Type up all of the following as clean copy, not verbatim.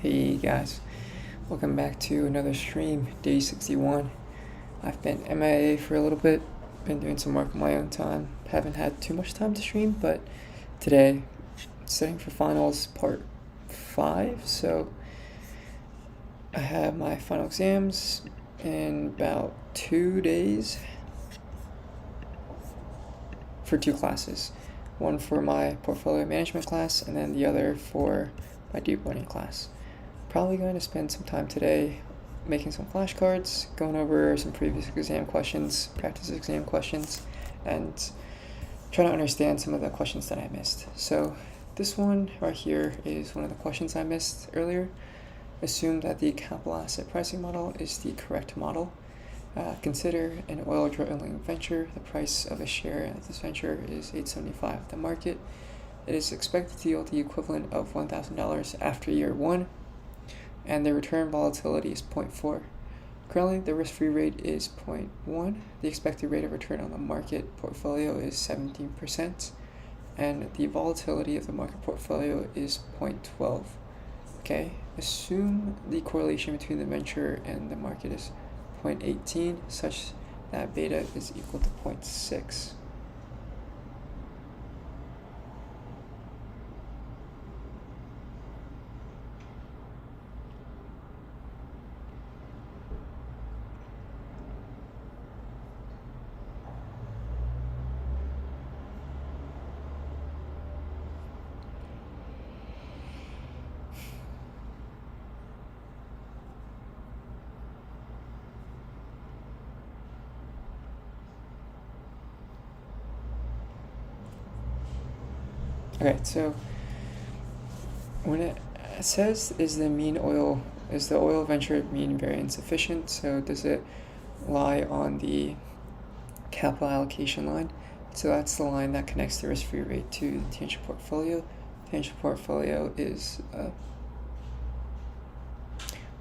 Hey guys, welcome back to another stream, day 61. I've been MIA for a little bit, been doing some work on my own time. Haven't had too much time to stream, but today, studying for finals part 5, so I have my final exams in about 2 days for 2 classes. One for my portfolio management class, and then the other for my deep learning class. Probably going to spend some time today making some flashcards, going over some previous exam questions, practice exam questions, and trying to understand some of the questions that I missed. So this one right here is one of the questions I missed earlier. Assume that the capital asset pricing model is the correct model. Consider an oil drilling venture. The price of a share of this venture is $8.75 at the market. It is expected to yield the equivalent of $1,000 after year 1, and the return volatility is 0.4. Currently, the risk-free rate is 0.1. The expected rate of return on the market portfolio is 17%, and the volatility of the market portfolio is 0.12. Okay, assume the correlation between the venture and the market is 0.18, such that beta is equal to 0.6. Okay, so when it says is the oil venture mean variance efficient? So does it lie on the capital allocation line? So that's the line that connects the risk-free rate to the tangible portfolio. Tangible portfolio is a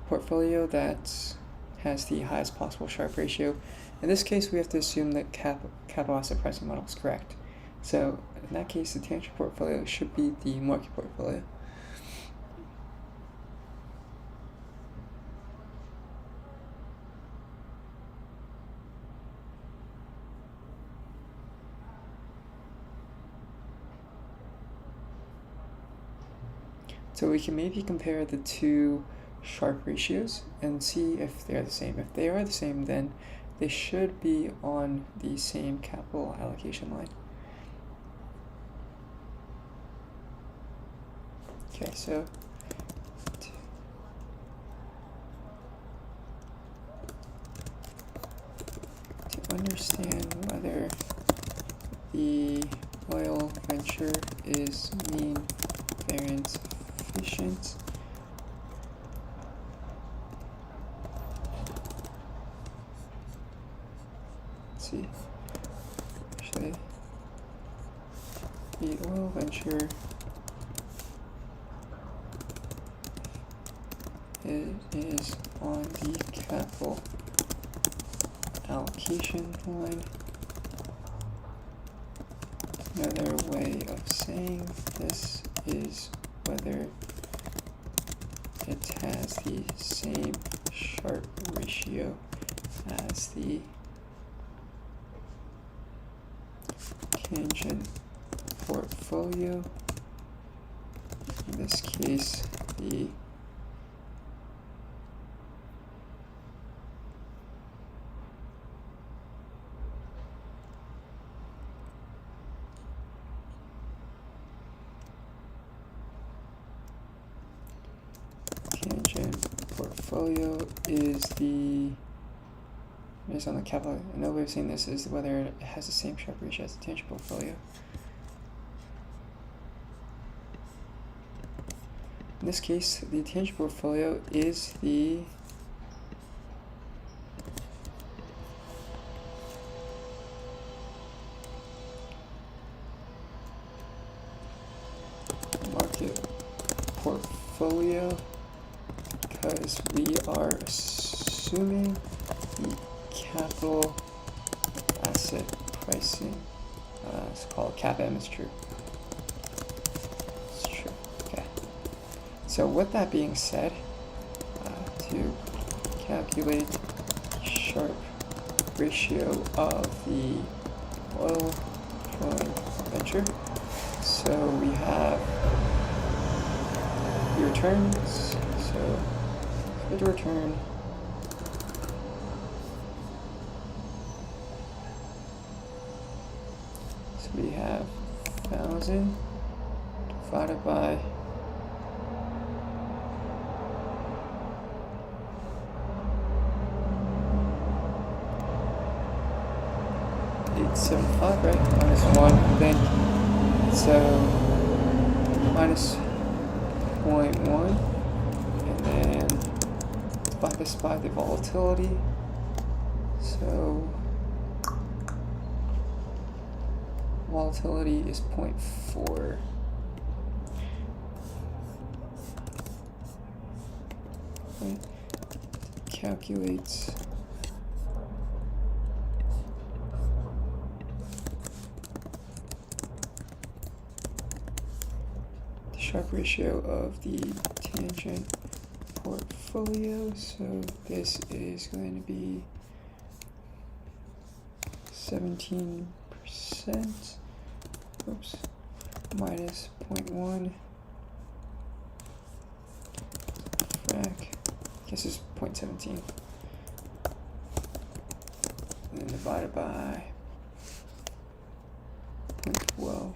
portfolio that has the highest possible Sharpe ratio. In this case, we have to assume that capital asset pricing model is correct. So in that case, the tangible portfolio should be the market portfolio. So we can maybe compare the two Sharpe ratios and see if they're the same. If they are the same, then they should be on the same capital allocation line. Okay, so to understand whether the oil venture is mean variance efficient, let's see, actually, the oil venture is on the capital allocation line. Another way of saying this is whether it has the same Sharpe ratio as the tangent portfolio. In this case, the tangent portfolio is on the capital. Another way of saying this is whether it has the same Sharpe ratio as the tangent portfolio. In this case, the tangent portfolio is the market portfolio, because we are assuming the capital asset pricing, it's called CAPM, is true. It's true, okay. So with that being said, to calculate Sharpe ratio of the oil drilling venture, so we have the returns, so for the return, so we have 1,000 divided by 875, right? Minus 1, I think. So minus 0.1, and then divide this by the volatility. So volatility is 0.4. Right? Calculates the Sharpe ratio of the tangent portfolio. So this is going to be 17%. Oops. Minus 0.1. Frac. This is 0.17. And then divided by 0.12.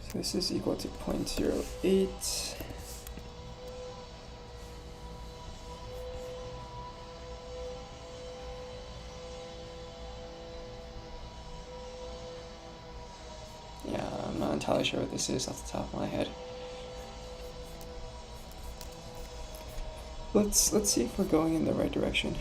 So this is equal to 0.08. Yeah, I'm not entirely sure what this is off the top of my head. Let's see if we're going in the right direction.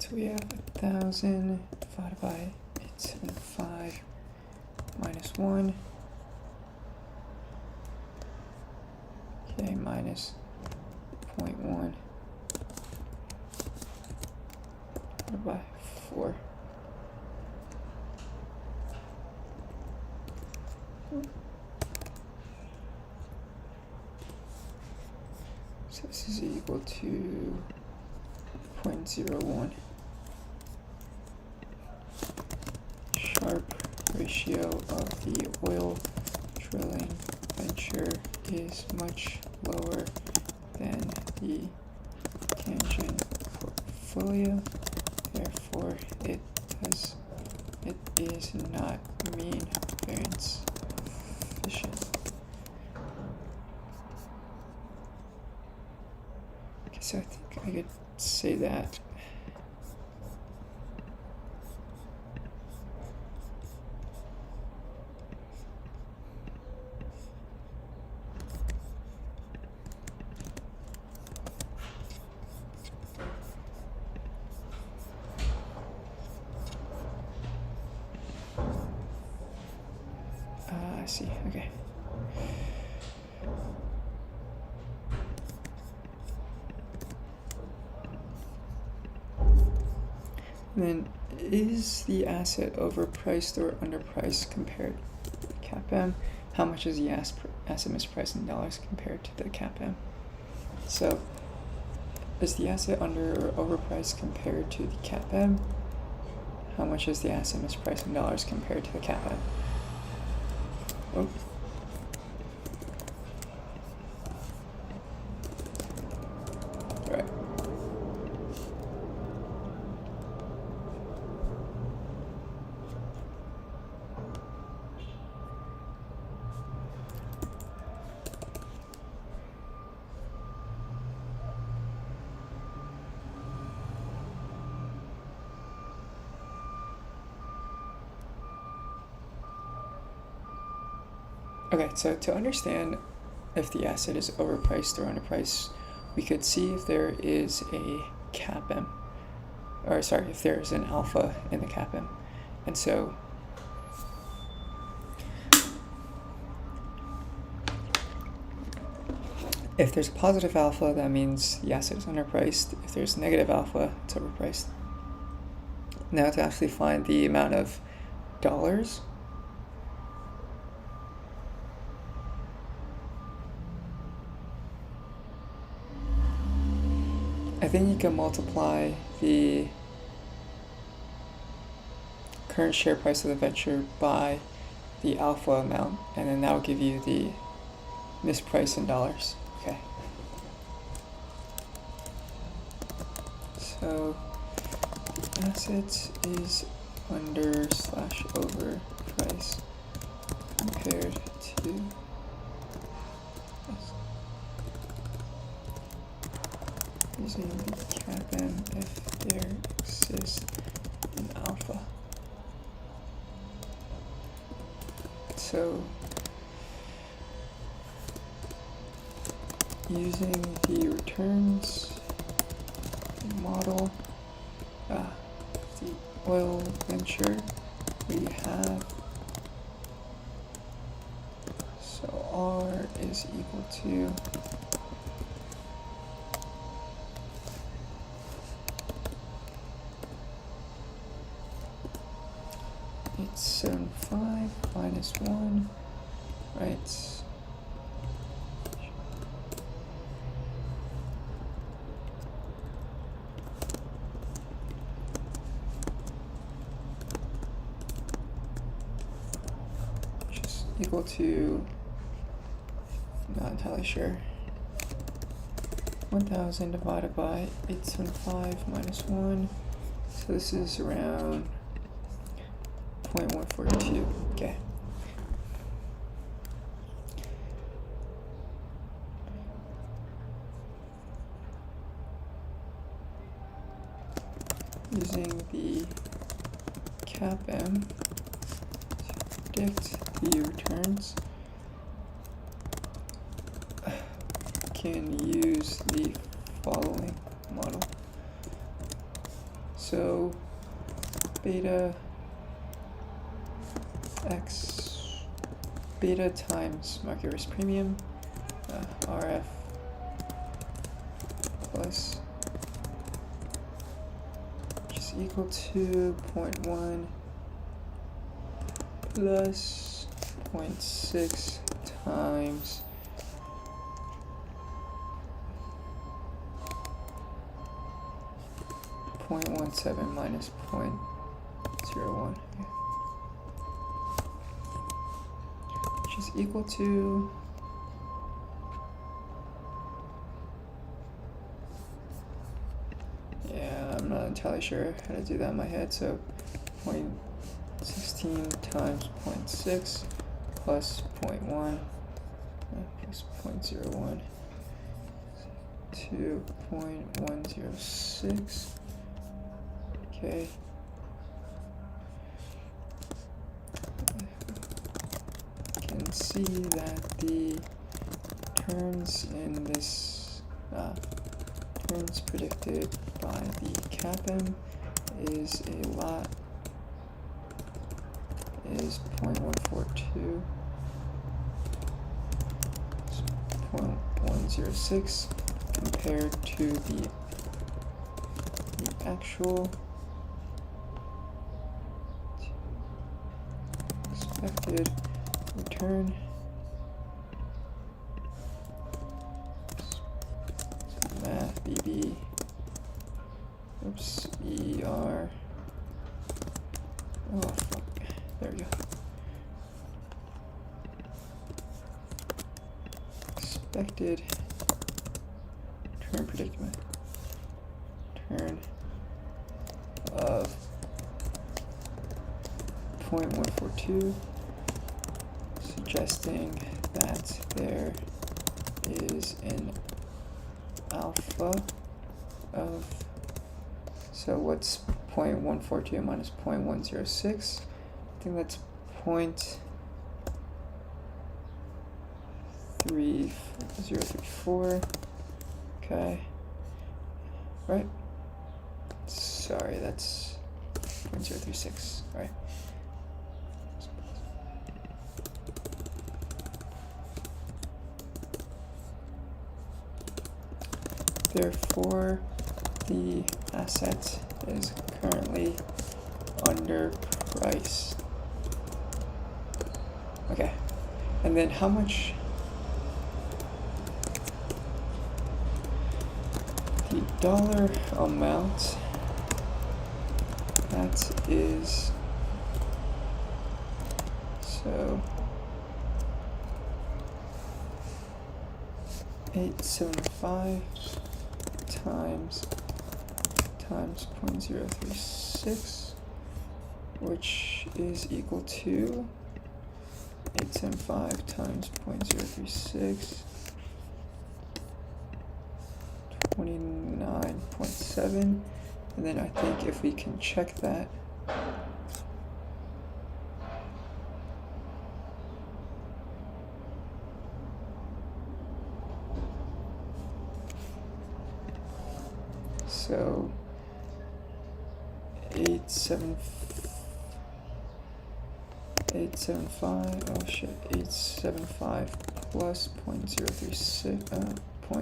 So we have 1,000 divided by 875 minus 1. Okay, minus 0.1 divided by 4. So this is equal to 0.01. Sharpe ratio of the oil drilling venture is much lower than the tangent portfolio. Therefore, it is not mean variance efficient. Okay, so I think I could say that. see. Okay. And then, is the asset overpriced or underpriced compared to the CAPM? How much is the asset mispriced in dollars compared to the CAPM? So, is the asset under or overpriced compared to the CAPM? How much is the asset mispriced in dollars compared to the CAPM? Oh. Right. Okay, so to understand if the asset is overpriced or underpriced, we could see if there is a CAPM, or sorry, if there is an alpha in the CAPM. And so if there's a positive alpha, that means the asset is underpriced. If there's negative alpha, it's overpriced. Now to actually find the amount of dollars, I think you can multiply the current share price of the venture by the alpha amount, and then that will give you the misprice in dollars. Okay. So the asset is under/overpriced compared to using the CAPM if there exists an alpha. So using the returns model, the oil venture we have, so R is equal to it's 75 minus 1, right? Which is equal to, not entirely sure, 1000 divided by 875 minus 1. So this is around 0.142. Okay. Using the CAPM to predict the returns, can use the following model. So beta times market risk premium, RF plus, which is equal to 0.1 plus 0.6 times 0.17 minus 0.01. Which is equal to I'm not entirely sure how to do that in my head, so 0.16 times 0.6 plus 0.1 plus 0.01 to 0.106. Okay. Can see that the turns in this turns predicted by the CAPM is 0.142, 0.106 compared to the actual expected return. Math BB. Oops, ER. Oh fuck. There we go. Expected return predicament. Return of 0.142, suggesting that there is an alpha of, so what's 0.142 minus 0.106? I think that's 0.3034. Okay, right? Sorry, that's 0.036. All right. Therefore, the asset is currently underpriced. Okay, and then how much? The dollar amount that is, so 875 times 0.036, which is equal to 875 times 0.036, 29.7, and then I think if we can check that, so 875 plus 0.036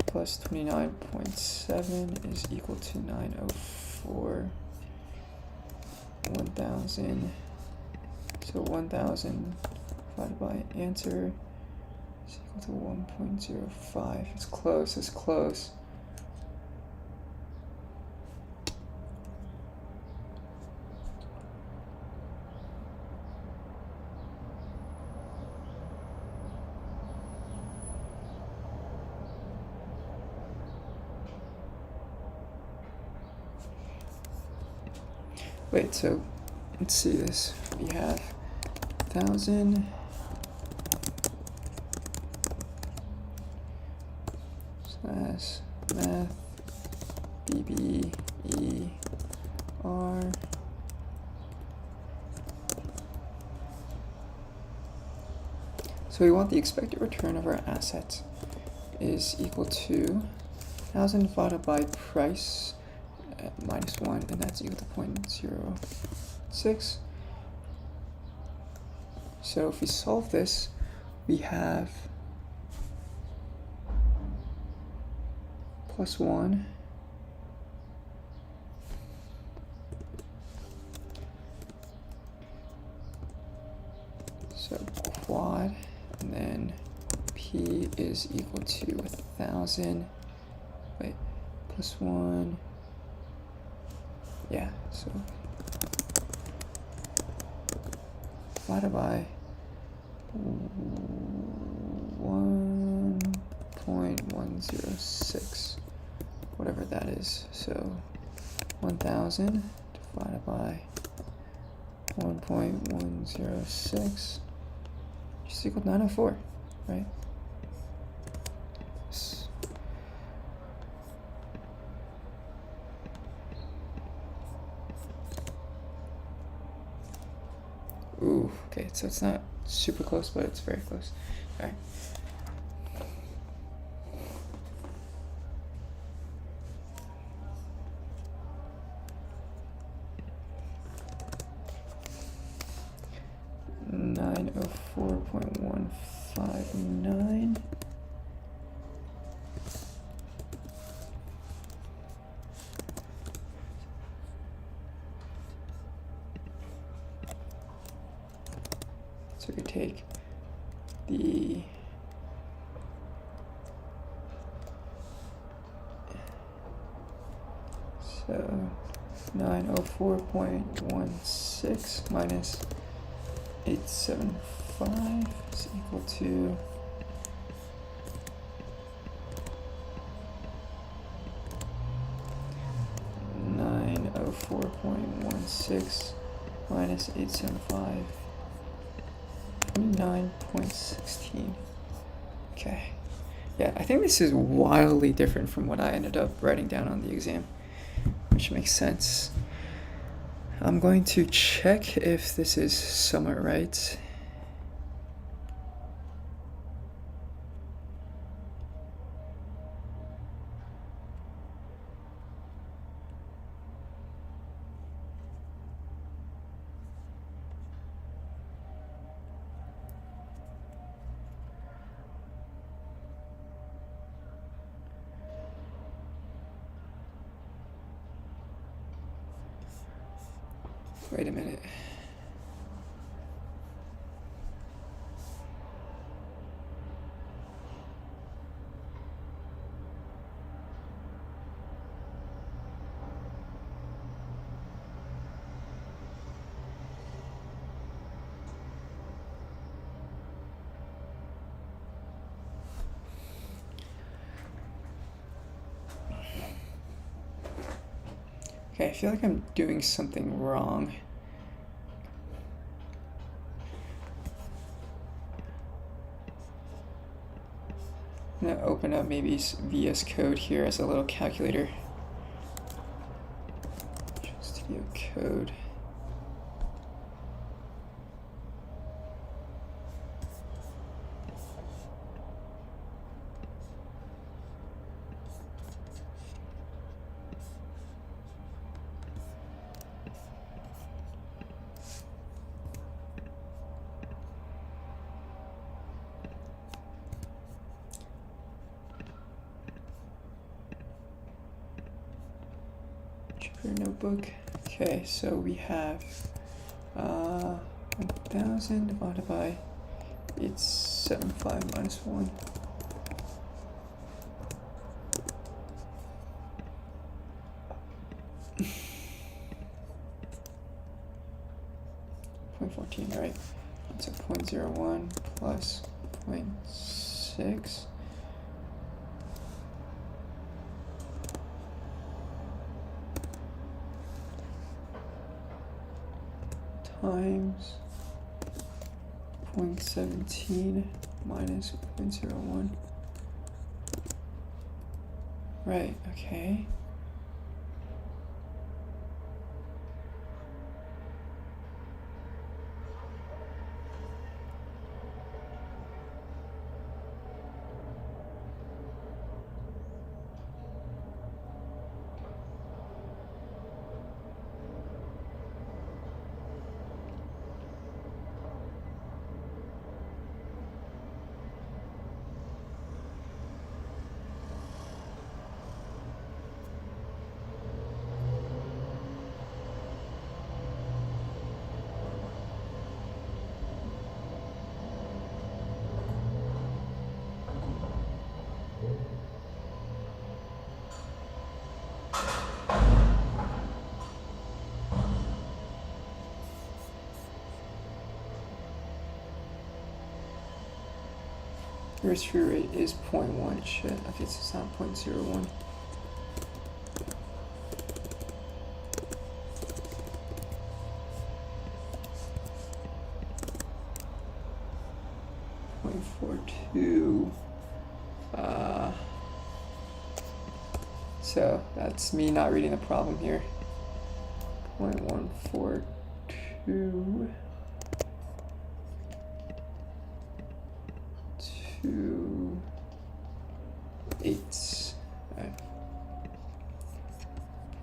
plus 29.7 is equal to 904. 1000. So 1000 divided by answer is equal to 1.05. It's close. It's close. Wait, so let's see this. We have 1000 slash math BBER so we want the expected return of our assets is equal to 1000 divided by price at -1, and that's equal to 0.06. So if we solve this, we have +1 so quad, and then P is equal to 1000, wait, +1, yeah, so divided by 1.106, whatever that is. So 1000 divided by 1.106 is equal to 904, right? Ooh, okay, so it's not super close, but it's very close. All right. $904.159 So we could take the so 904.16 minus 875 is equal to 904.16 minus 875, 29.16. Okay. Yeah, I think this is wildly different from what I ended up writing down on the exam, which makes sense. I'm going to check if this is somewhat right. Wait a minute. Okay, I feel like I'm doing something wrong. I'm gonna open up maybe VS Code here as a little calculator. Visual Studio Code. Notebook. Okay, so we have 1000 divided by 875 minus 1. .14, right? So 0.01 plus 0.6. Times 0.17 minus 0.01. Right, okay. Risk-free rate is 0.1. Shit, I guess it's not 0.01. So that's me not reading the problem here. 0.142 to 8. Right.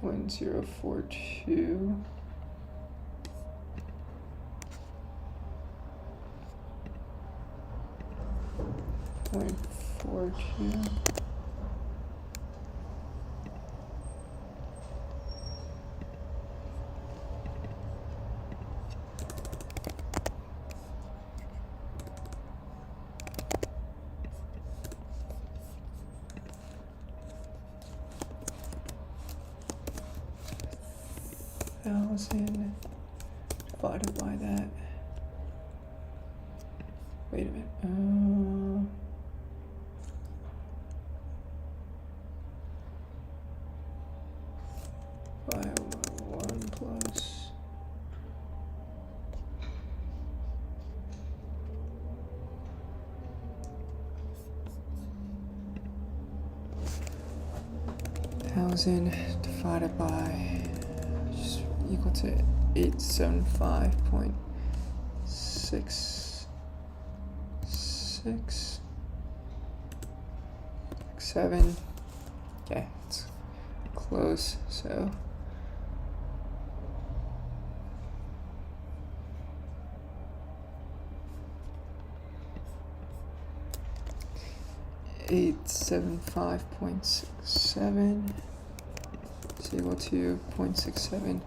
0.042 0.42 . 1000 divided by that. Wait a minute. By 1 plus 1000 divided by just equal to 875.6667. Okay, it's close. So $875.67 is equal to 0.67.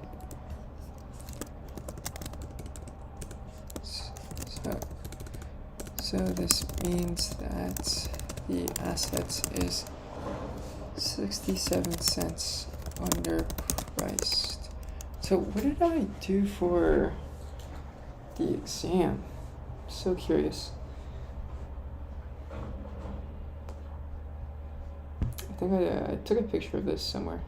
So this means that the assets is 67 cents underpriced. So what did I do for the exam? So curious. I think I took a picture of this somewhere.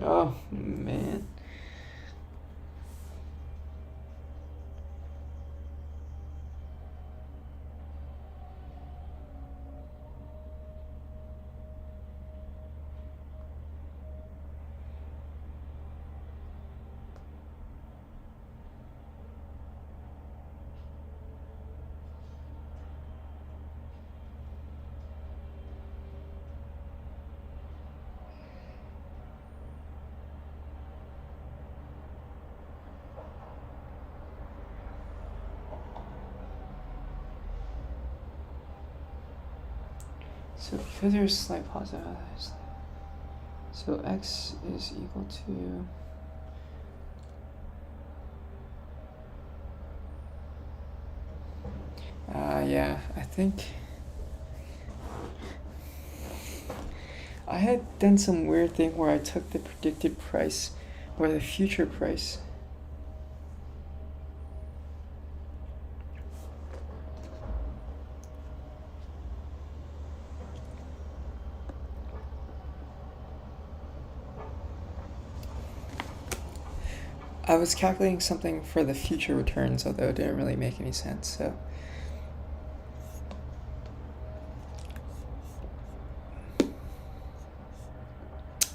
Oh man. So because there's slight positive, so x is equal to yeah, I think I had done some weird thing where I took the predicted price or the future price. I was calculating something for the future returns, although it didn't really make any sense, so.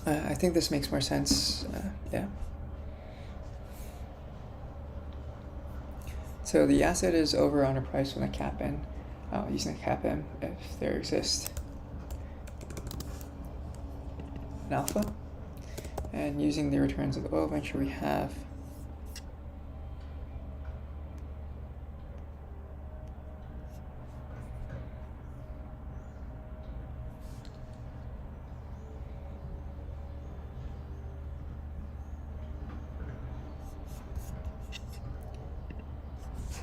I think this makes more sense, yeah. So the asset is over on a price with a cap n, using a cap m if there exists an alpha, and using the returns of the oil venture we have.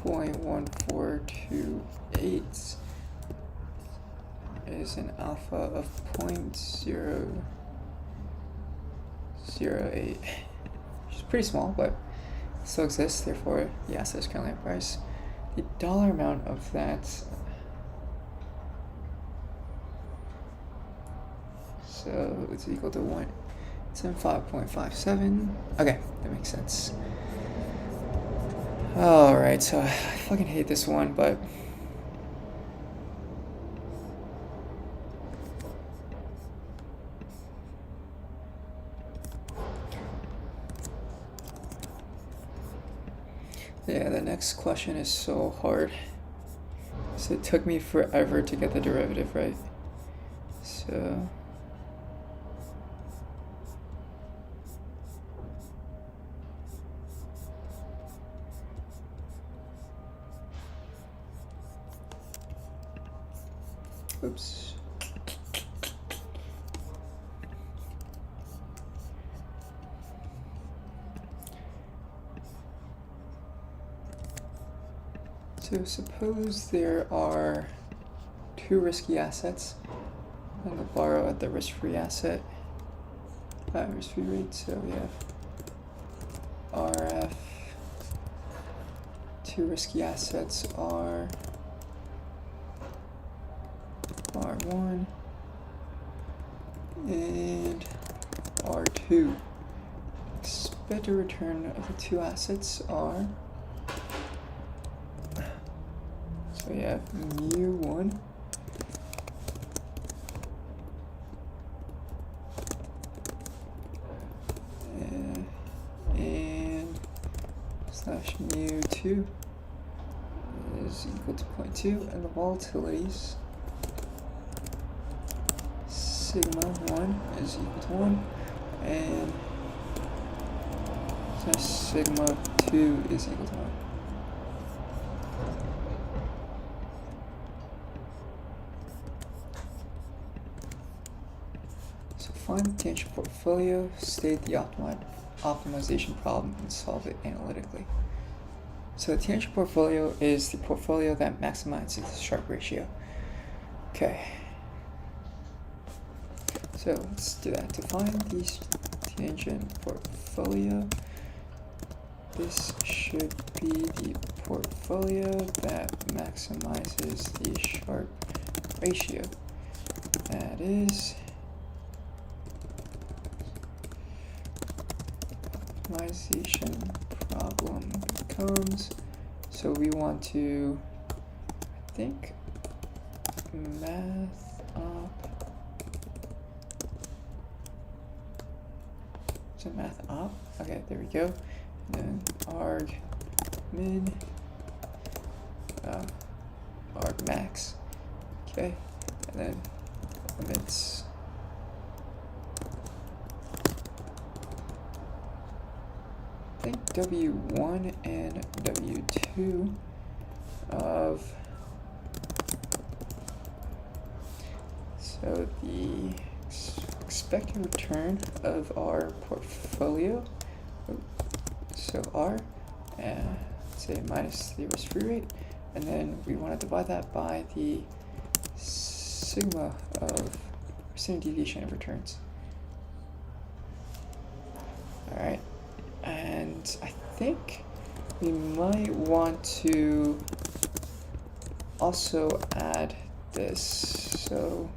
.1428 is an alpha of 0.008, which is pretty small, but it still exists, therefore the asset is currently at price. The dollar amount of that, so it's equal to 175.57. Okay, that makes sense. Alright, so I fucking hate this one, but yeah, the next question is so hard. So it took me forever to get the derivative right. So oops. So suppose there are two risky assets. I'm going to borrow at the risk-free asset, risk-free rate. So we have RF. Two risky assets are R1 and R2. Expected return of the two assets are, so we have mu1 and slash mu2 is equal to 0.2, and the volatilities sigma 1 is equal to 1, and sigma 2 is equal to 1. So find the tangent portfolio, state the optimization problem, and solve it analytically. So the tangent portfolio is the portfolio that maximizes the Sharpe ratio. Okay. So let's do that. To find the tangent portfolio, this should be the portfolio that maximizes the Sharpe ratio. That is optimization problem becomes, so we want to, I think, math op. So math op. Okay, there we go. And then arg min, arg max. Okay, and then limits. I think W1 and W2 of, so the expected return of our portfolio, so R, say minus the risk-free rate, and then we want to divide that by the sigma of standard deviation of returns. Alright, and I think we might want to also add this, so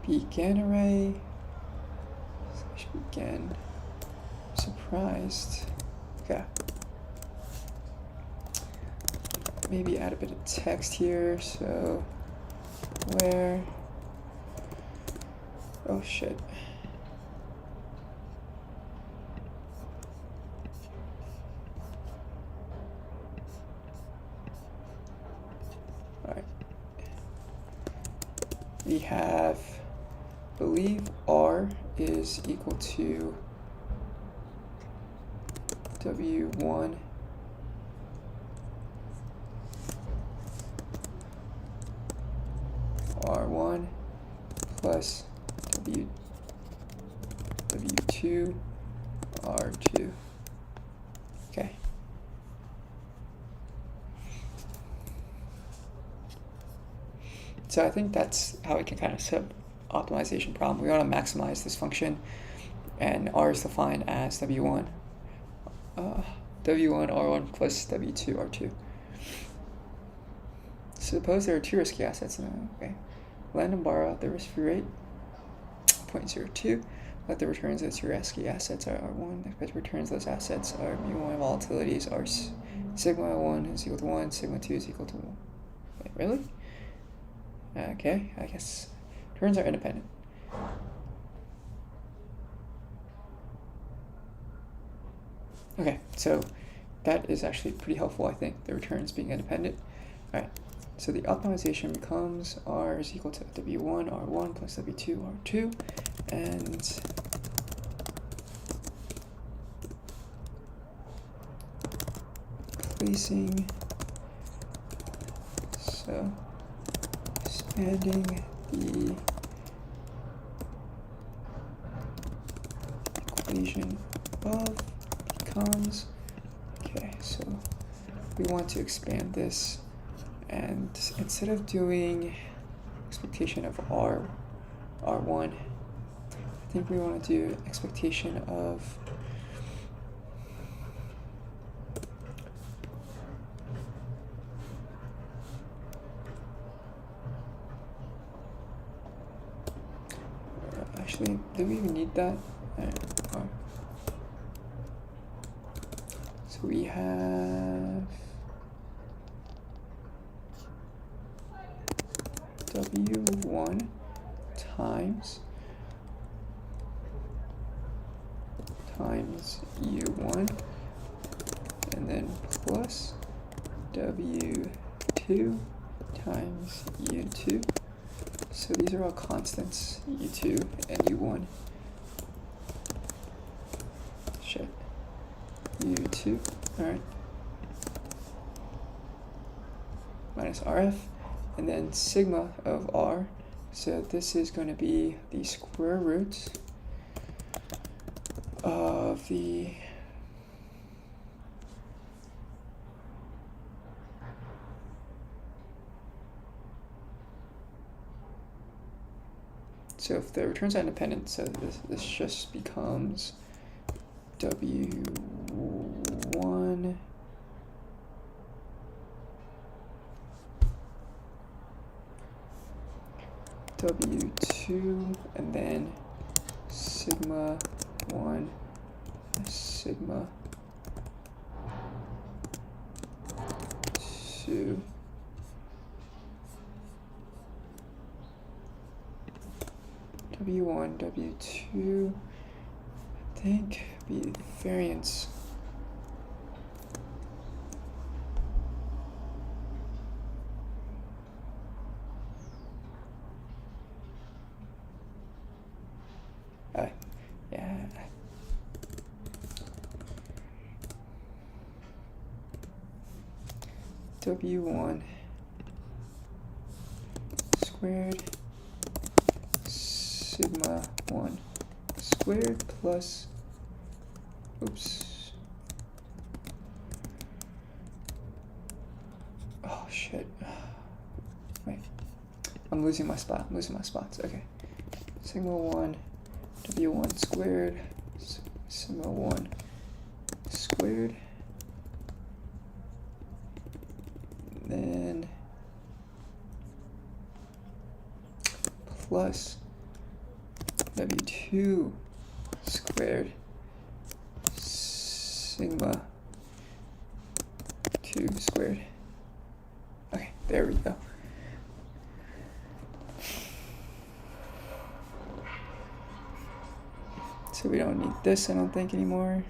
begin array slash begin surprised. Okay. Maybe add a bit of text here, so where, oh shit. Alright. We have, believe R is equal to W1 R1 plus W2 R2. Okay. So I think that's how we can kind of set up optimization problem. We want to maximize this function, and R is defined as W1 R1 plus W2 R2. Suppose there are two risky assets. Okay, lend and borrow at the risk-free rate 0.02. Let the returns of those two risky assets are R1. The expected returns of those assets are mu1. Volatilities are sigma 1 is equal to 1. Sigma 2 is equal to 1. Wait, really? Okay, I guess returns are independent. Okay, so that is actually pretty helpful, I think, the returns being independent. All right, so the optimization becomes R is equal to W1 R1 plus W2 R2, and placing, so expanding the equation above becomes, okay, so we want to expand this, and instead of doing expectation of R1, I think we want to do expectation of actually, do we even need that? So we have W1 times U1, and then plus W2 times U2. So these are all constants, U2 and U1. Shit. U2, alright. Minus RF, and then sigma of R. So this is going to be the square root of the so if the returns are independent, so this just becomes W1 W2, and then sigma 1 sigma 2 W1 W2, I think be variance. Yeah. W1 squared sigma 1 squared plus, oops. Oh shit. Wait. I'm losing my spots. Okay. Sigma 1 W1 squared sigma 1 squared, then plus W2 squared sigma 2 squared. Okay, there we go. So we don't need this, I don't think, anymore.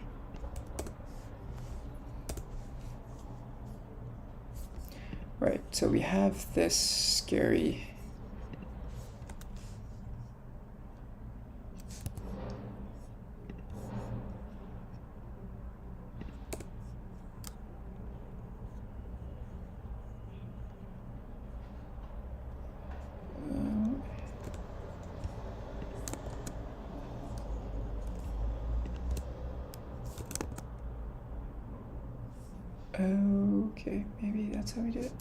Right, so we have this scary okay, maybe that's how we do it.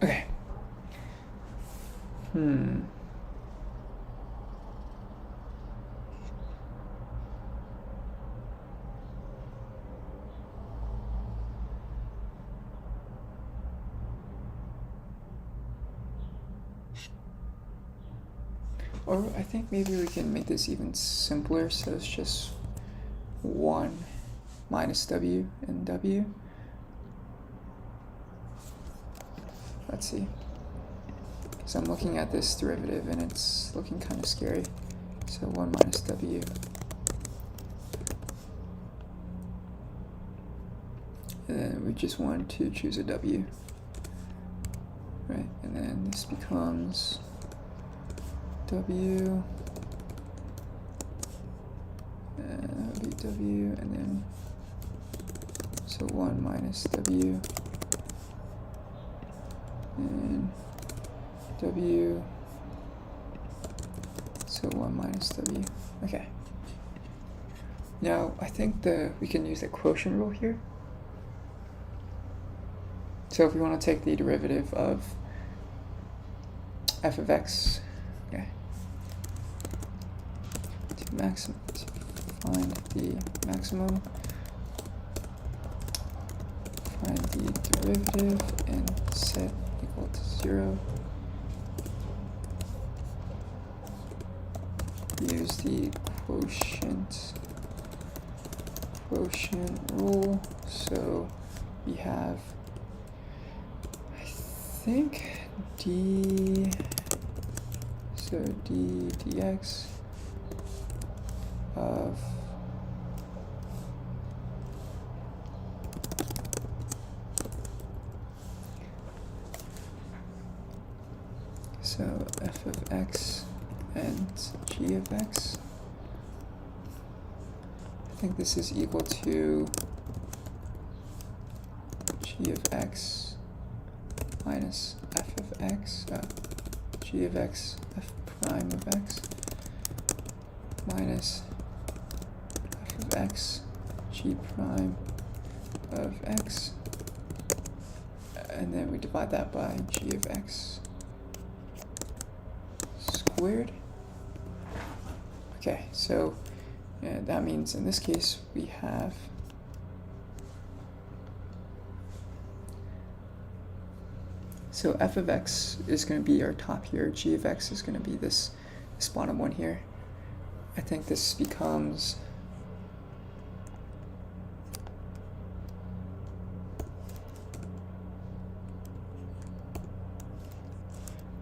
Okay. Or I think maybe we can make this even simpler, so it's just 1 minus W and W. Let's see. So I'm looking at this derivative and it's looking kind of scary. So 1 minus W. And then we just want to choose a W. Right, and then this becomes W, and that would be W, and then So 1 minus W, and W, so 1 minus W. Okay. Now I think we can use the quotient rule here. So if we want to take the derivative of f of x, okay, to find the maximum, find the derivative and set equal to 0. Use the quotient rule. So we have, I think, dx of f of x and g of x. I think this is equal to g of x minus f of x, g of x, f prime of x, minus f of x, g prime of x, and then we divide that by g of x squared. Okay, so that means in this case we have so f of x is going to be our top here, g of x is going to be this bottom one here. I think this becomes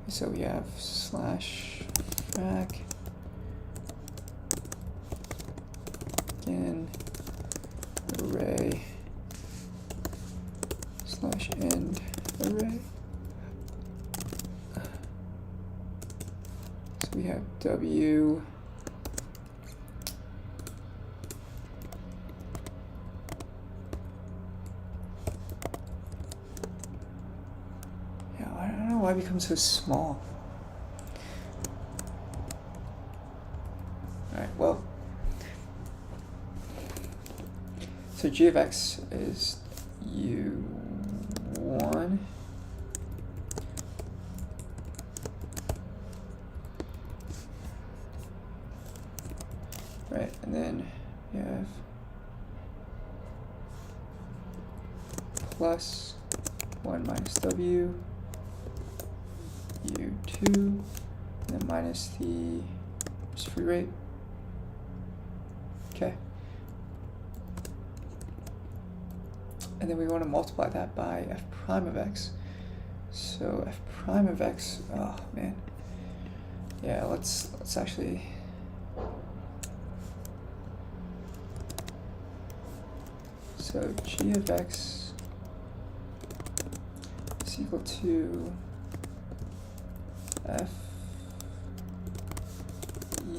so we have slash frac again array slash end array. So we have W I don't know why it becomes so small. Alright, well, so g of x is u1 right, and then we have plus 1 minus w u2, and then minus the just free rate. Okay. And then we want to multiply that by f prime of x. So f prime of x, oh man. Yeah, let's actually so g of x is equal to f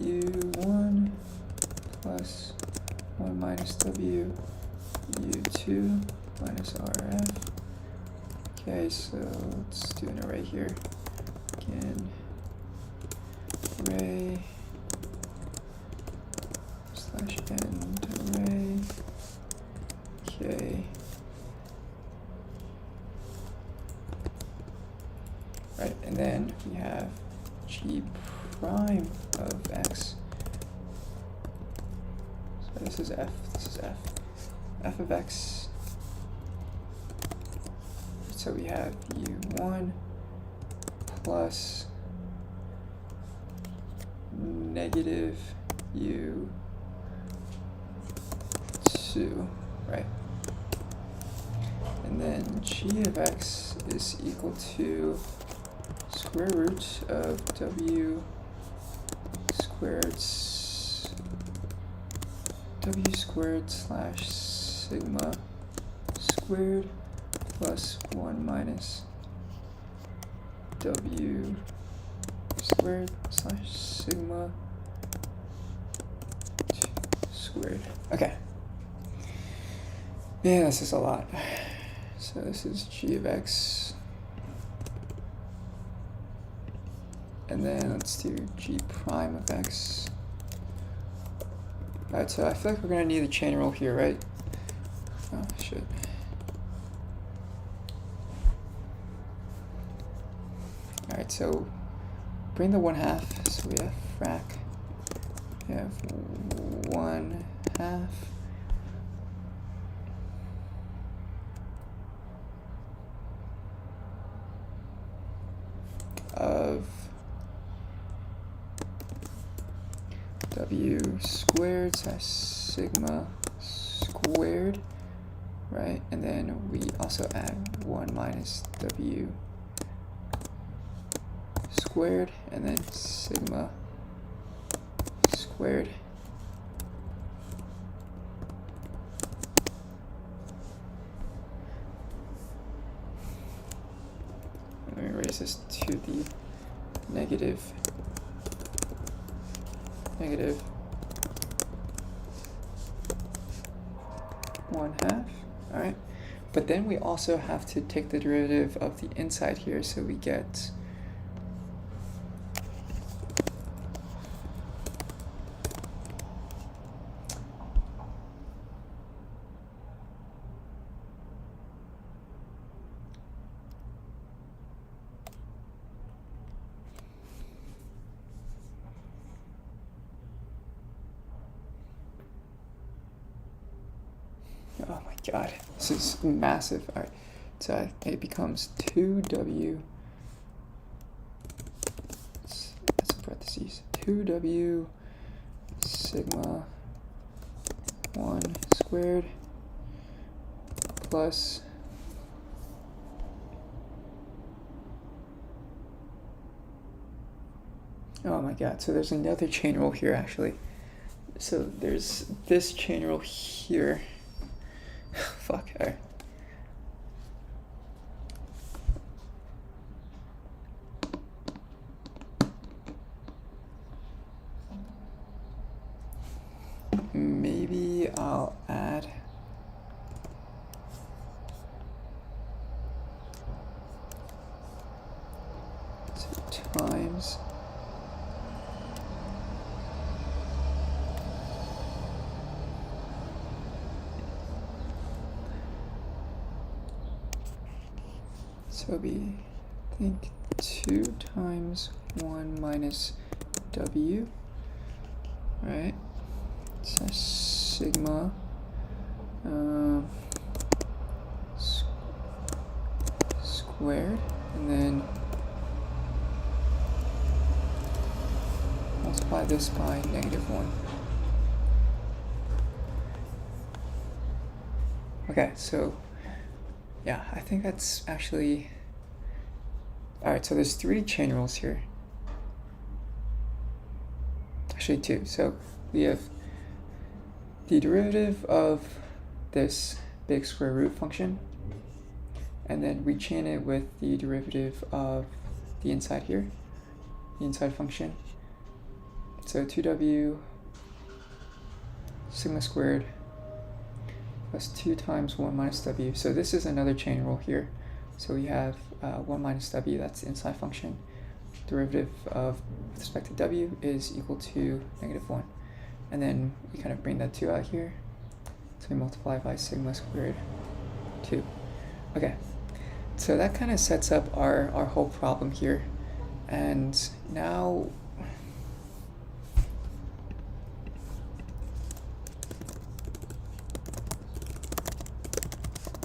u1 plus 1 minus w u2 minus rf. Okay, so let's do an array here. Again, array slash end array. Okay. Right, and then we have g prime of x. So this is f, this is f. F of x. So we have u1 plus negative u2, right? And then g of x is equal to square root of w squared slash sigma squared plus 1 minus w squared slash sigma squared. Okay. Yeah, this is a lot. So this is g of x. And then let's do g prime of x. Alright, so I feel like we're going to need a chain rule here, right? Oh, shit. Alright, so bring the 1/2. So we have frac. We have 1/2. Of w squared, so that's sigma squared, right? And then we also add 1 minus w squared, and then sigma squared. Let me raise this to the negative 1/2, all right? But then we also have to take the derivative of the inside here, so we get oh my god, this is massive. All right, so it becomes 2w, that's in parentheses, 2w sigma 1 squared plus oh my god, so there's another chain rule here actually. So there's this chain rule here. Fuck, alright. Maybe I'll add times so it'll be, I think, 2 times 1 minus w, right? So sigma squared, and then multiply this by -1. Okay, so yeah, I think that's actually alright. So there's 3 chain rules here, actually 2. So we have the derivative of this big square root function, and then we chain it with the derivative of the inside here, the inside function. So 2w sigma squared plus 2 times 1 minus w. So this is another chain rule here. So we have 1 minus w, that's the inside function. Derivative of with respect to w is equal to -1. And then we kind of bring that 2 out here. So we multiply by sigma squared 2. Okay, so that kind of sets up our whole problem here. And now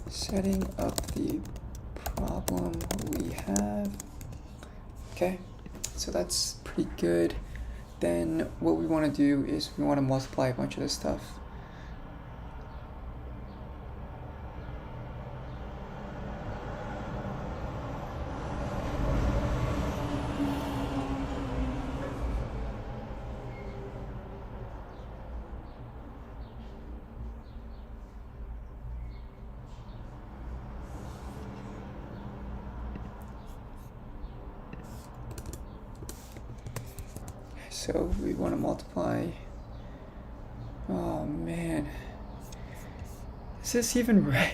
setting up the problem we have. Okay, so that's pretty good. Then what we want to do is we want to multiply a bunch of this stuff. So we want to multiply, oh man, this Is this even right?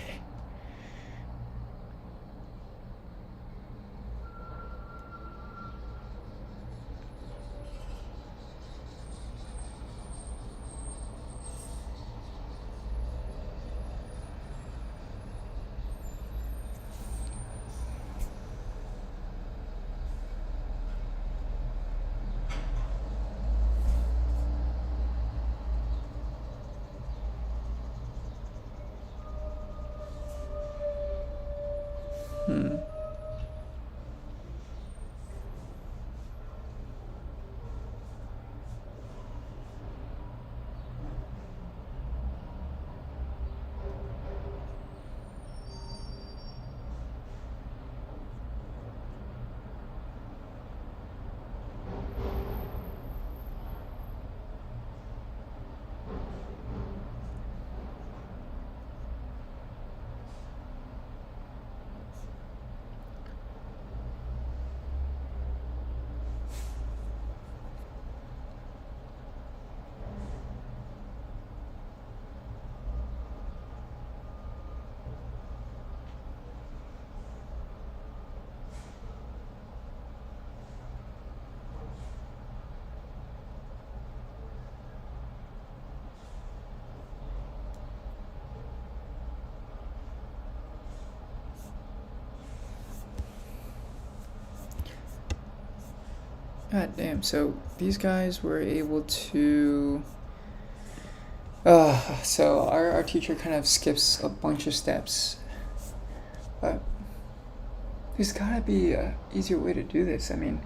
God damn, so these guys were able to... so our teacher kind of skips a bunch of steps. But there's gotta be a easier way to do this. I mean...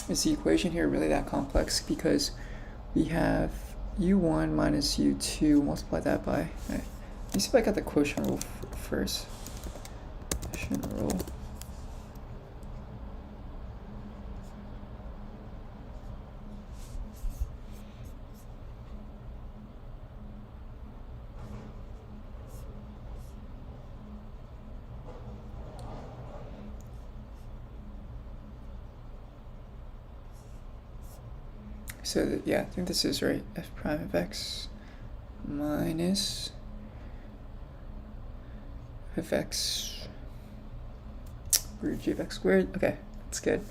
Is the equation here really that complex? Because we have u1 minus u2, multiply that by... Right. Let me see if I got the quotient rule first. Quotient rule. So yeah, I think this is right. F prime of x minus f x root g of x squared. Okay, that's good.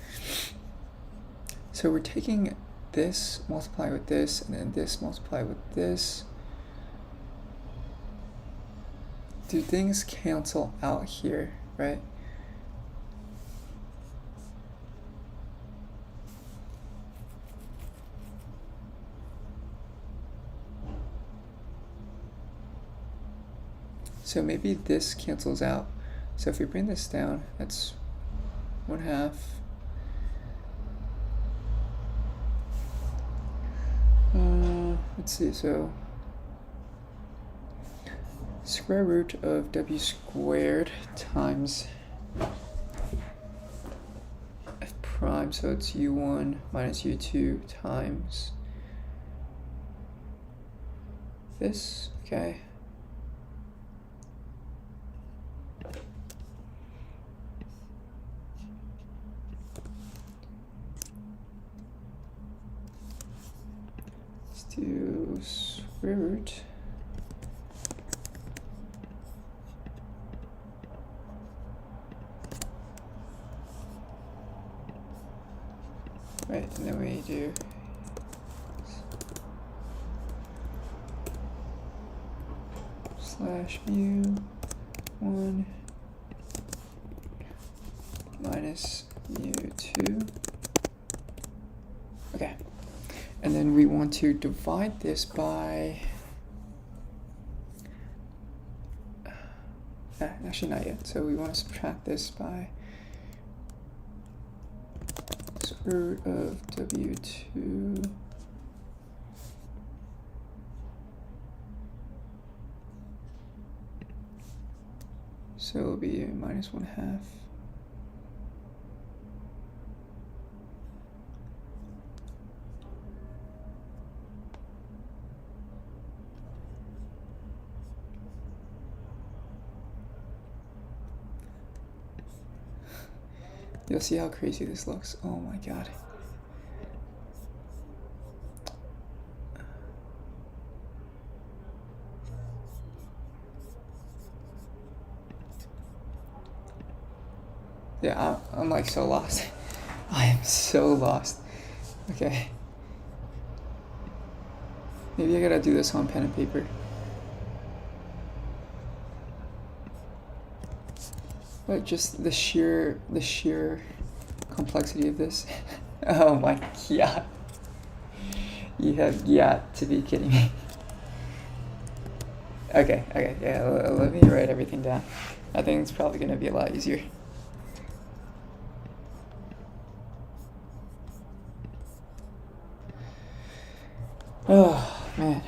So we're taking this, multiply with this, and then this multiply with this. Do things cancel out here, right? So maybe this cancels out. So if we bring this down, that's 1/2. Let's see, so square root of w squared times f prime, so it's u1 minus u2 times this, okay. Let's do square root. Right, and then we do slash mu 1 minus mu 2. Okay, and then we want to divide this by, actually not yet, so we want to subtract this by square root of w2 so it'll be minus 1/2. You'll see how crazy this looks. Oh my god. Yeah, I'm like so lost. I am so lost. Okay. Maybe I gotta do this on pen and paper. But just the sheer complexity of this. Oh my god. You have got to be kidding me. Okay, yeah, let me write everything down. I think it's probably gonna be a lot easier. Oh, man.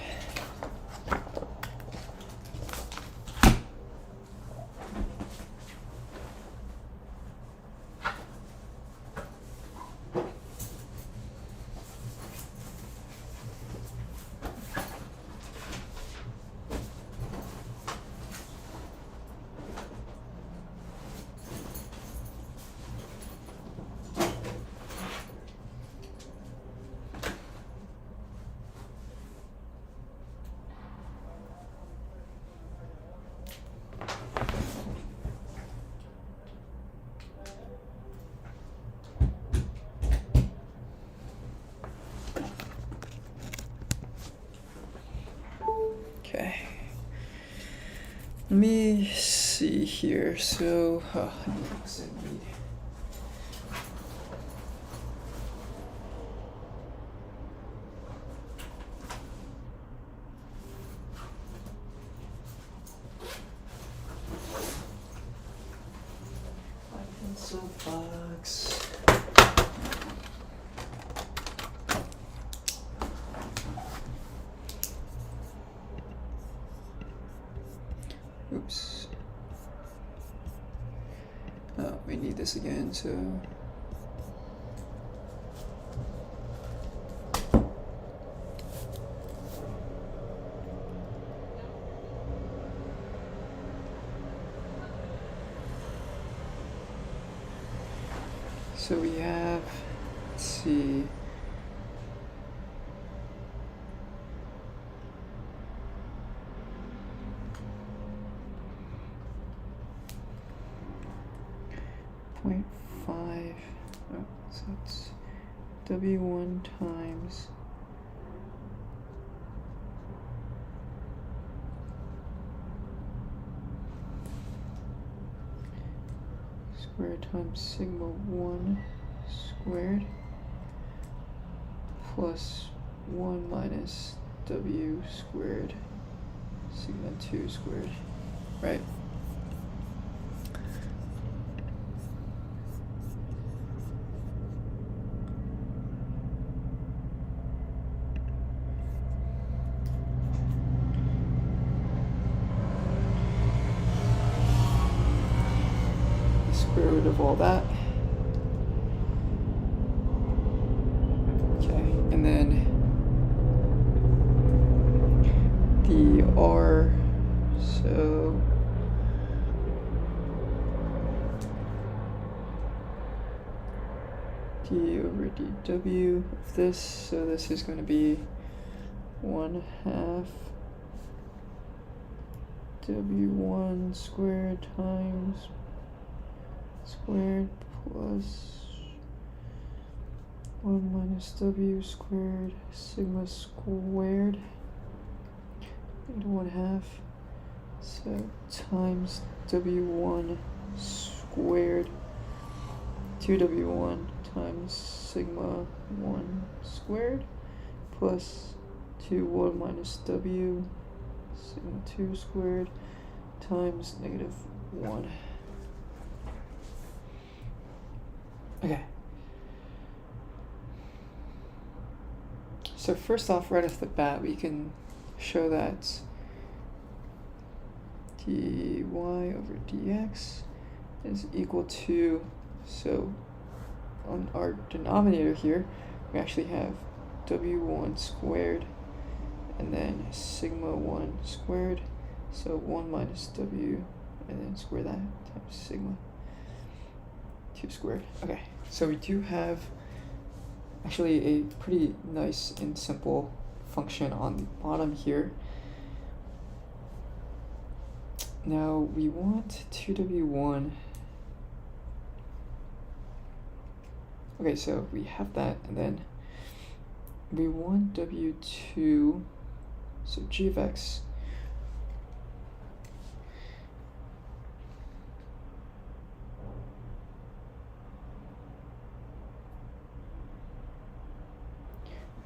Okay. Let me see here. So, pencil box. Oops. Oh, we need this again, so. So we have, let's see. .5, oh, so it's W1 times squared times sigma 1 squared plus 1 minus W squared sigma 2 squared, right? Square root of all that. Okay, and then the R, so d over dw of this, so this is going to be 1/2 W1 squared times squared plus 1 minus W squared sigma squared into 1/2, so times W1 squared 2W1 times sigma 1 squared plus 1 minus W sigma 2 squared times -1. Okay. So first off, right off the bat, we can show that dy over dx is equal to, so on our denominator here, we actually have W1 squared and then sigma 1 squared, so 1 minus W and then square that times sigma 2 squared. Okay, so we do have actually a pretty nice and simple function on the bottom here. Now we want 2w1. Okay, so we have that, and then we want w2, so g of x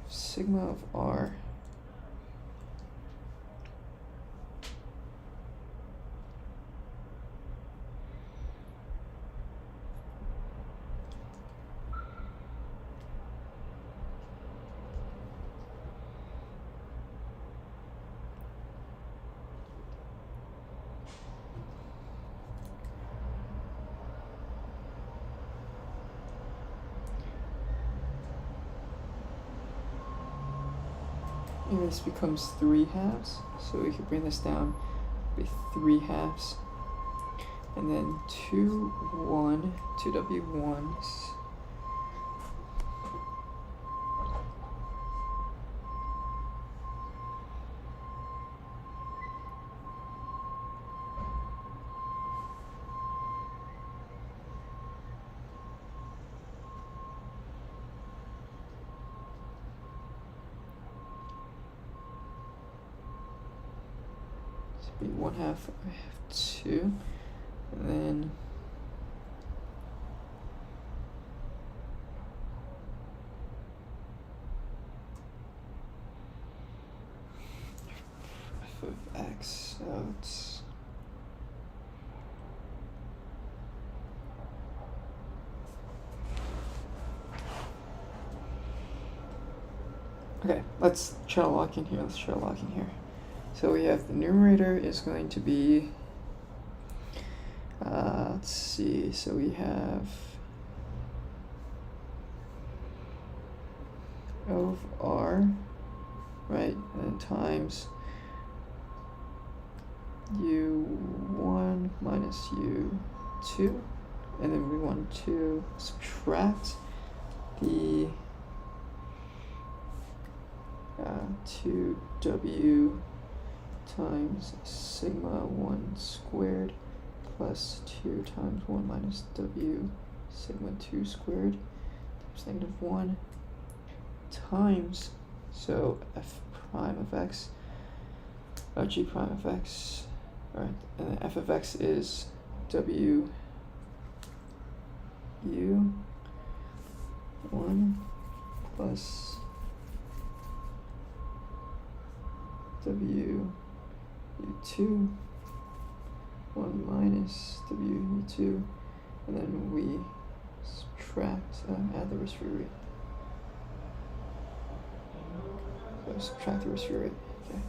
sigma of r and this becomes 3/2, so we can bring this down with 3/2, and then 2w1s be 1/2 of 2, and then f of x, so it's okay, let's try to lock in here. So we have the numerator is going to be, let's see, so we have O of r, right, and times u1 minus u2, and then we want to subtract the 2w times sigma 1 squared plus 2 times 1 minus w sigma 2 squared times -1 times, so f prime of x, g prime of x, alright, and then f of x is w u1 plus w u2, 1 minus w u2, and then we subtract, add the risk-free rate. So subtract the risk-free rate, okay.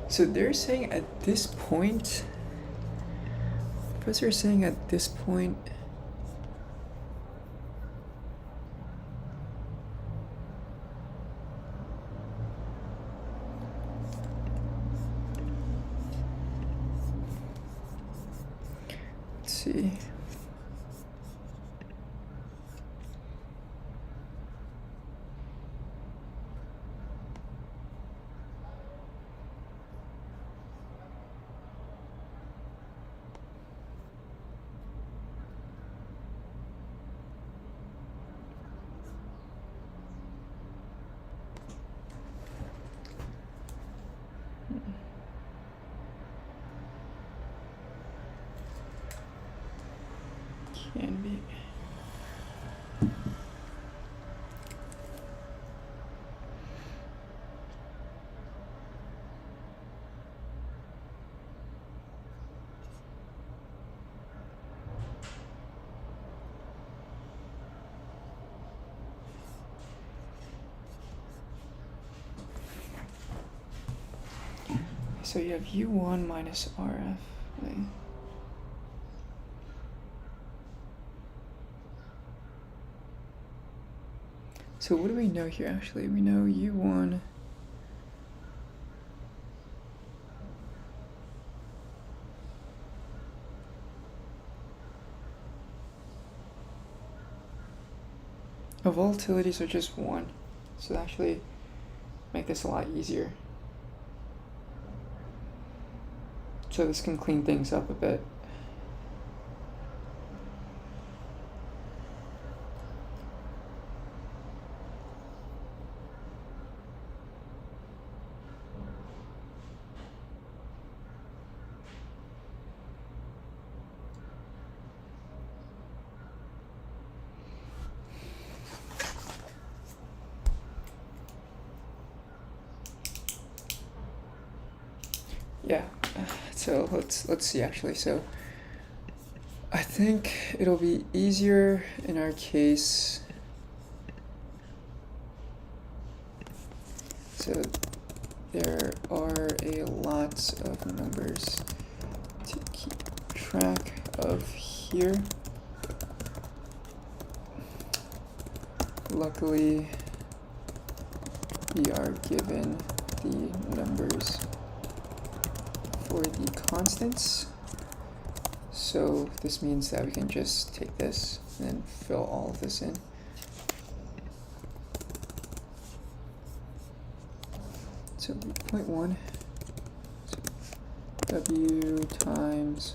So they're saying at this point, professor is saying at this point, let's see. Can be. So you have U1 minus RF, right? So what do we know here actually? We know U1 the volatilities are just 1. So actually make this a lot easier. So this can clean things up a bit. Yeah, so let's see actually. So I think it'll be easier in our case. So there are a lot of numbers to keep track of here. Luckily, we are given the numbers for the constants. So this means that we can just take this and fill all of this in. So 0.1, so W times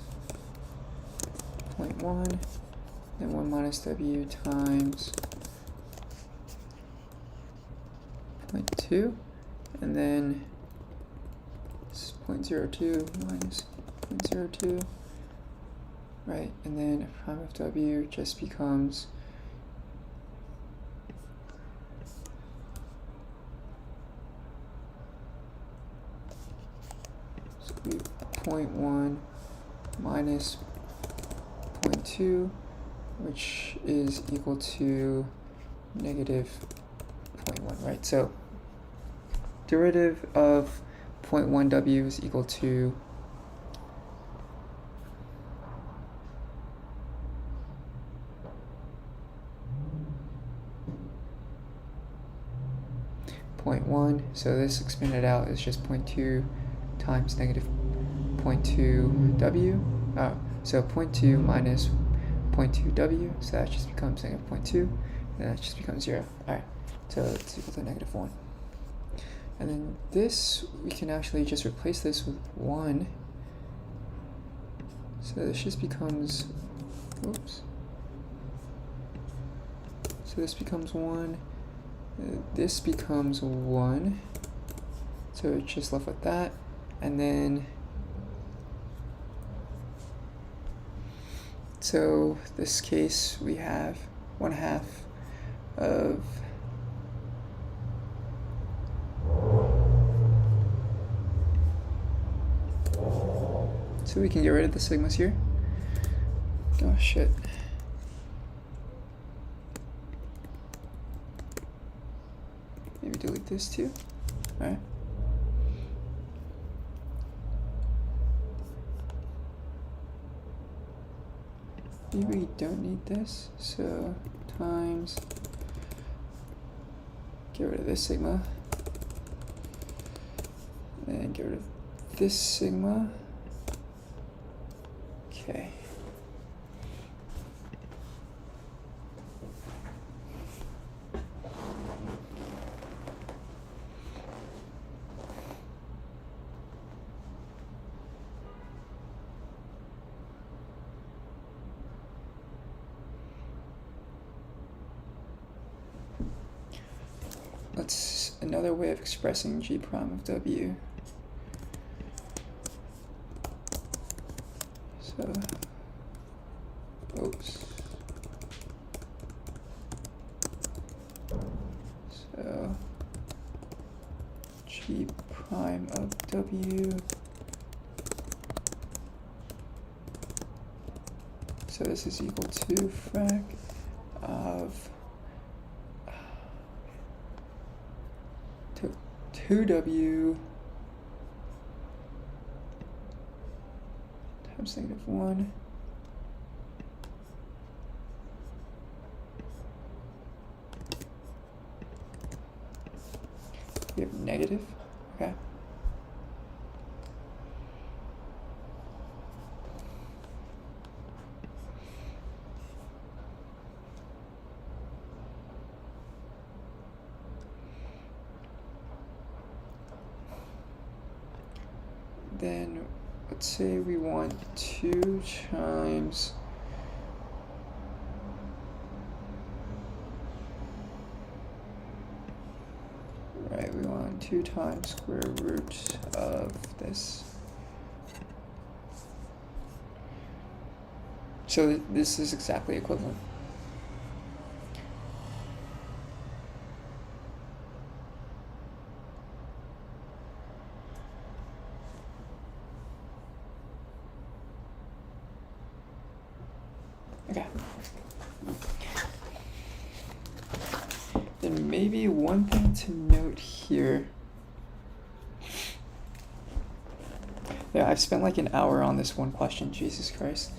0.1, then 1 minus W times 0.2, and then 0.02 minus 0.02, right? And then prime of W just becomes so we 0.1 minus 0.2, which is equal to negative 0.1, right? So derivative of 0.1 W is equal to .1, so this expanded out is just 0.2 times negative 0.2 W. So 0.2 minus 0.2 W, so that just becomes negative 0.2, and that just becomes 0. Alright, so it's equal to negative 1. And then this, we can actually just replace this with 1. So this just becomes, oops. So this becomes 1. This becomes 1. So it's just left with that. And then, so this case, we have 1/2 of so we can get rid of the sigmas here. Oh shit. Maybe delete this too. Alright. Maybe we don't need this, so times, get rid of this sigma, and get rid of this sigma. Okay. That's another way of expressing G prime of W. So, oops. So, G prime of W. So this is equal to frac of 2W becomes -1. We have negative, okay. Then let's say we want 2 times we want 2 times square root of this. So this is exactly equivalent. Okay. Then maybe one thing to note here. Yeah, I've spent like an hour on this one question, Jesus Christ.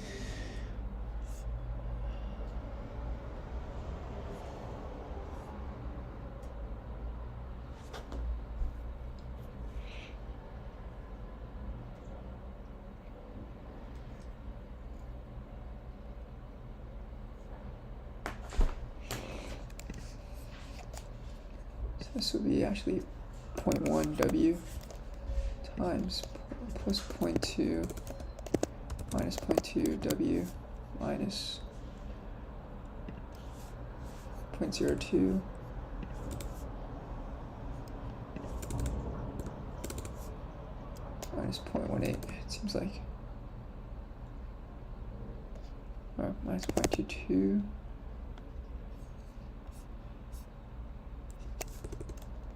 This would be actually 0.1 W times plus 0.2 minus 0.2 W minus 0.02 minus 0.18, it seems like. Or minus 0.22.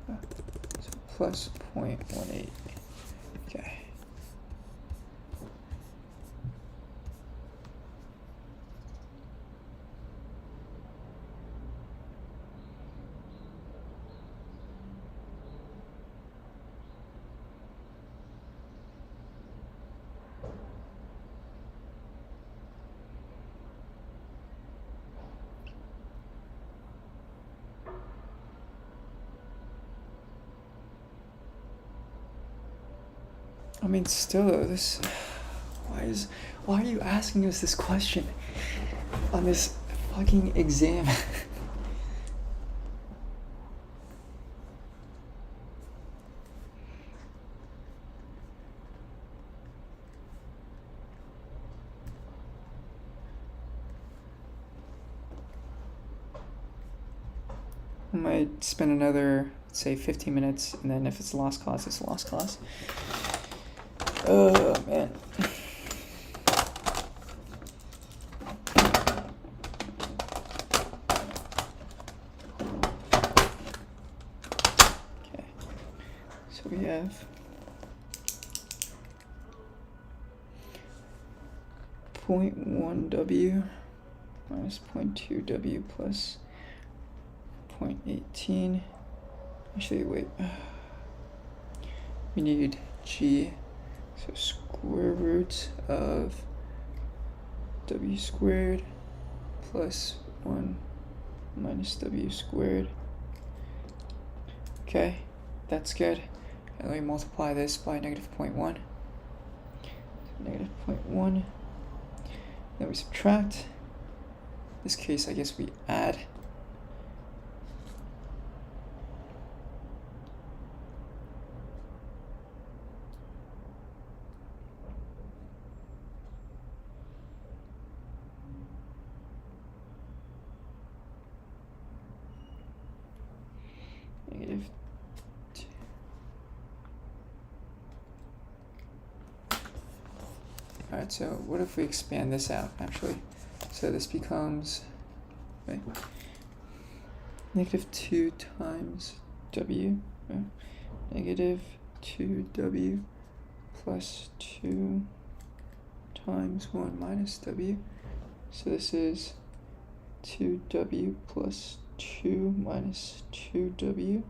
So plus 0.18. Okay. I mean, still though, this, why are you asking us this question on this fucking exam? I might spend another, let's say, 15 minutes, and then if it's a lost cause, it's a lost cause. Oh, man. Okay, so we have 0.1 W minus 0.2 W plus 0.18. Actually, wait. We need G. So square root of W squared plus 1 minus W squared. Okay, that's good. And let me multiply this by negative 0.1. So negative 0.1. Then we subtract. In this case, I guess we add. Negative 2. Alright, so what if we expand this out, actually? So this becomes, right, negative 2 times W, right? Negative 2W plus 2 times 1 minus W. So this is 2W plus 2 minus 2W.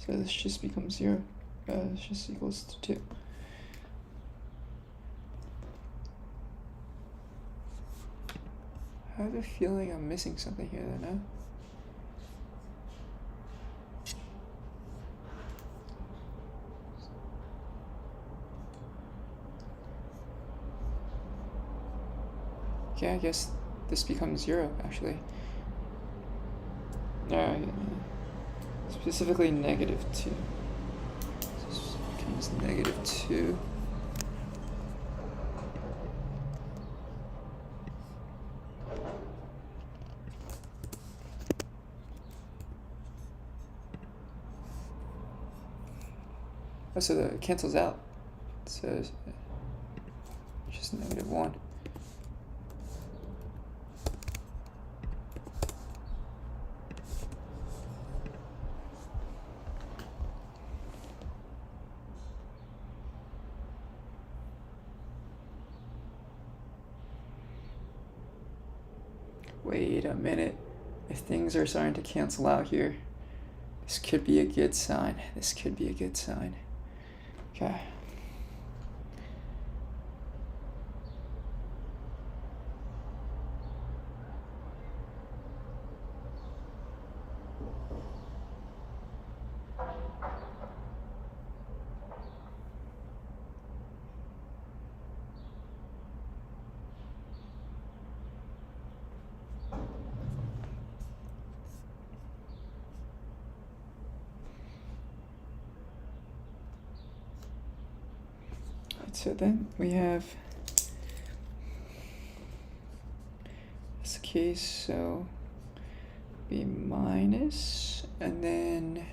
So this just becomes 0. This just equals to 2. I have a feeling I'm missing something here though, no? Okay, I guess this becomes 0 actually. Specifically negative 2. This becomes negative 2. Oh, so it cancels out. So it's just negative 1. Wait a minute. If things are starting to cancel out here, this could be a good sign. This could be a good sign. Okay. So then we have this case, so be minus, and then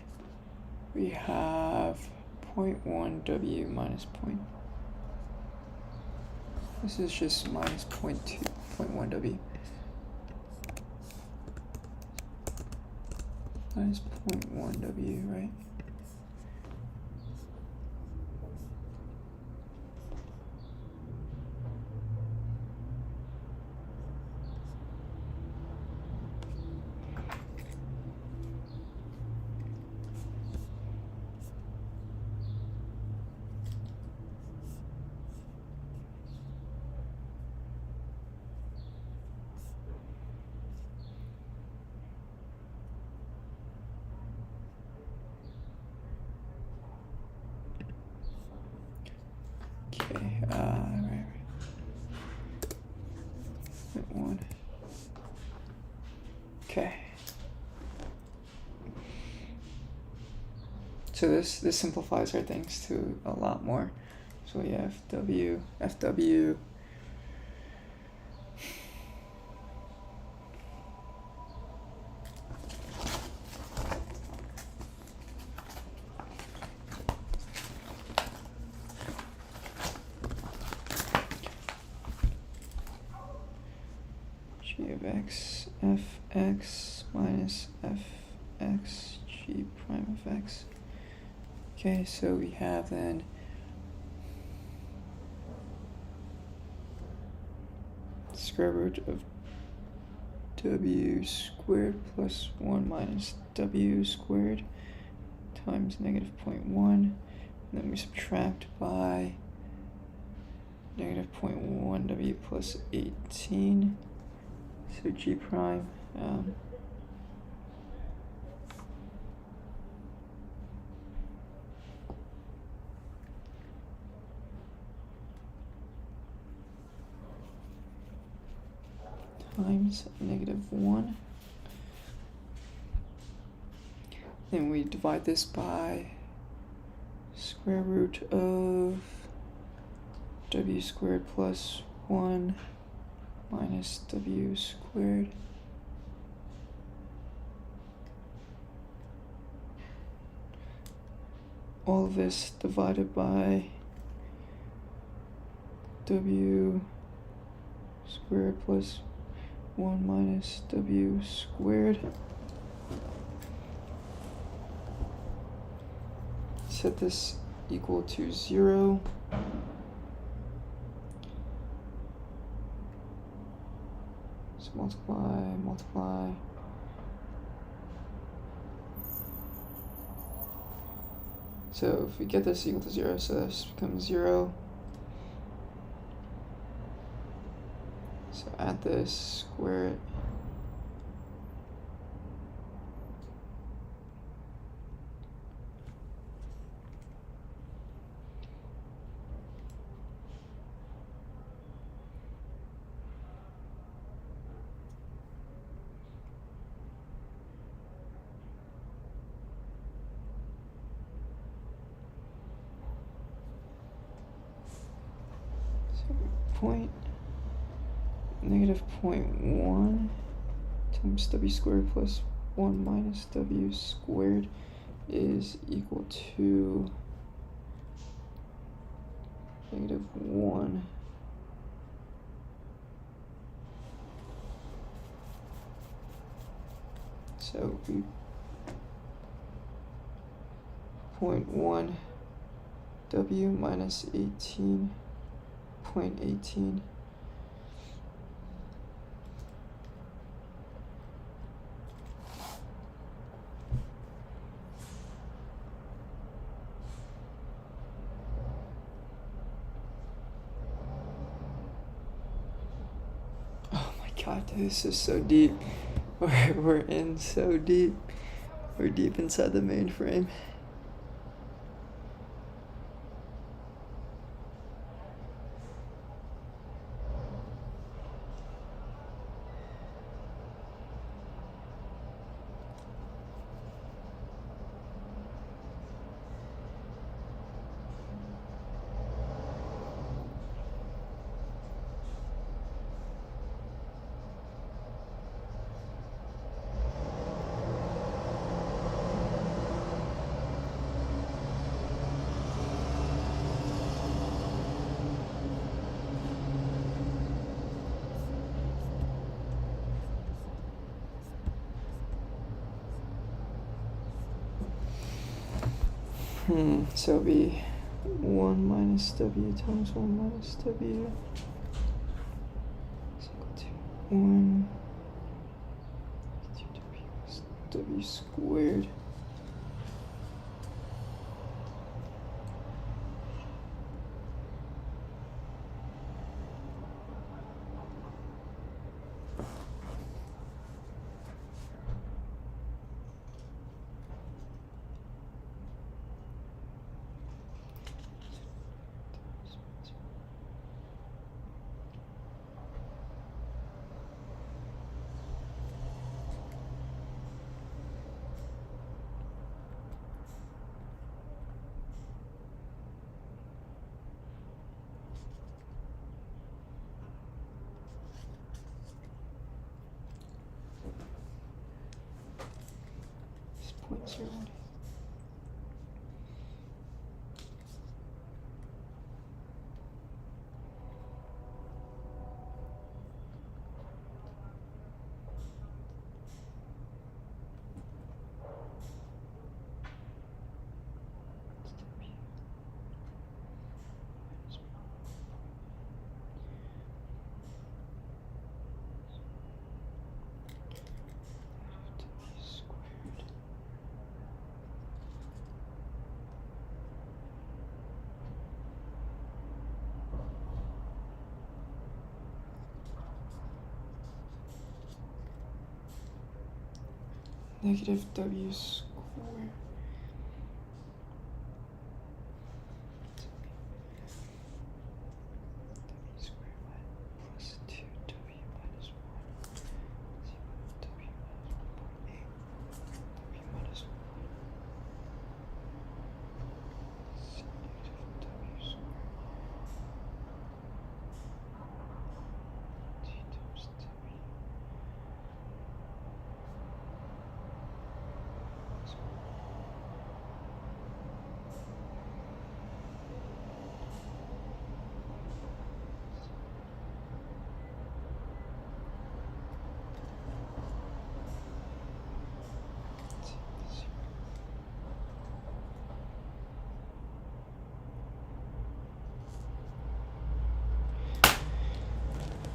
we have 0.1 W minus point. This is just minus 0.1 W. Minus 0.1 W, right? Okay, right. 0.1. Okay. So this simplifies our things to a lot more. So we have W, FW, G of X, Fx minus Fx, G prime of X. Okay, so we have then square root of W squared plus 1 minus W squared times negative 0.1. And then we subtract by negative 0.1 W plus 18. So G prime. Times negative 1. Then we divide this by square root of W squared plus 1 minus W squared. All of this divided by W squared plus 1 minus W squared. Set this equal to 0. So multiply. So if we get this equal to 0, so this becomes 0. So add this, square it. Negative 0.1 times w squared plus 1 minus w squared is equal to negative 1. So we 0.1 w minus 18.18. God, this is so deep. We're in so deep. We're deep inside the mainframe. So it'll be 1 minus w times 1 minus w is equal to 1 2w plus w squared. It's 0.01. Negative w squared. W squared plus 2w minus 1 is equal to w minus 1.8. W minus 1 is negative w squared. T times w.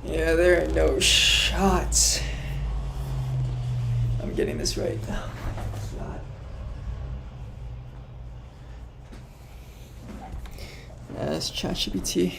Yeah, there are no shots. I'm getting this right. Oh my God. as ChatGPT.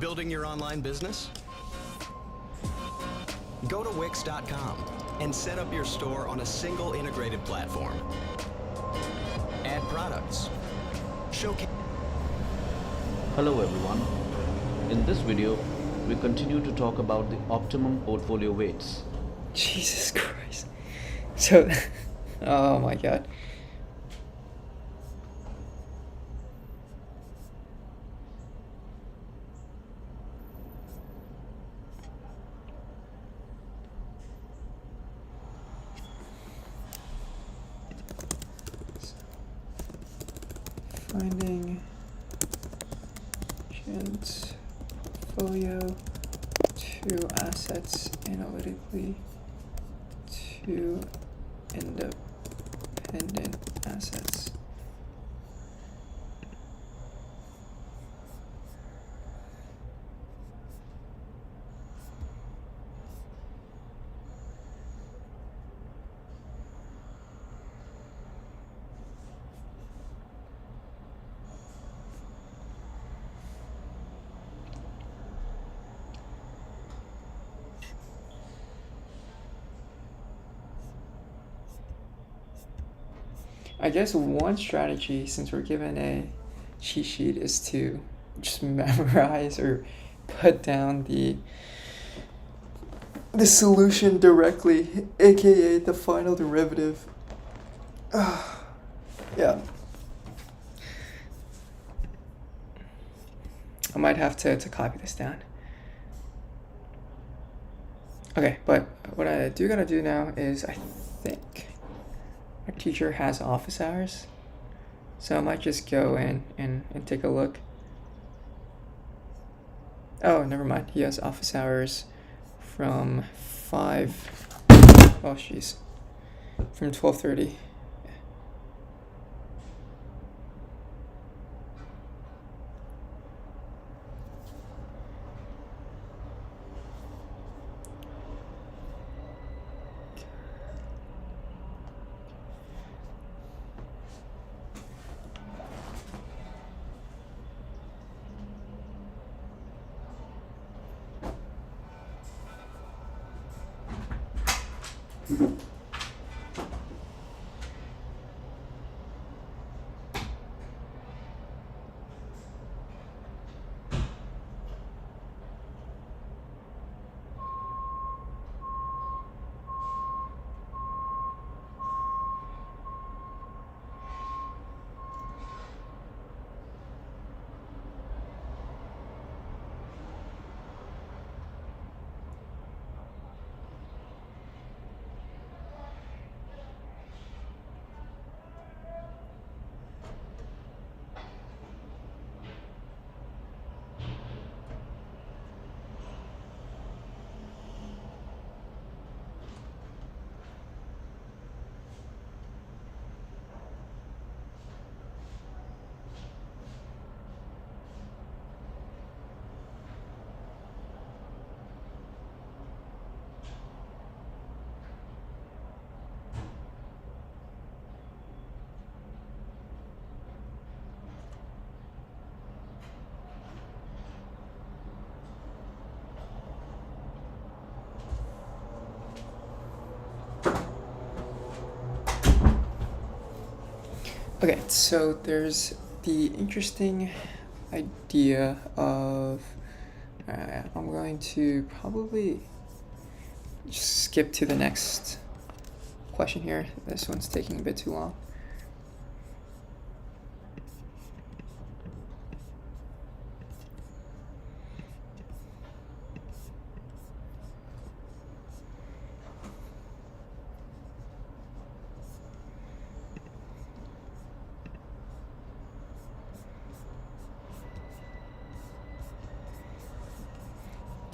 Building your online business? Go to Wix.com and set up your store on a single integrated platform. Add products. Showcase. Hello everyone. In this video, we continue to talk about the optimum portfolio weights. Jesus Christ. So, oh my god. Finding Gent's portfolio, 2 assets analytically, 2 independent assets. I guess one strategy, since we're given a cheat sheet, is to just memorize or put down the solution directly, aka the final derivative. Yeah. I might have to copy this down. Okay, but what I do gotta do now is I think our teacher has office hours. So I might just go in and take a look. Oh, never mind. He has office hours from 5. Oh, jeez. From 12:30. Okay, so there's the interesting idea of I'm going to probably just skip to the next question here. This one's taking a bit too long.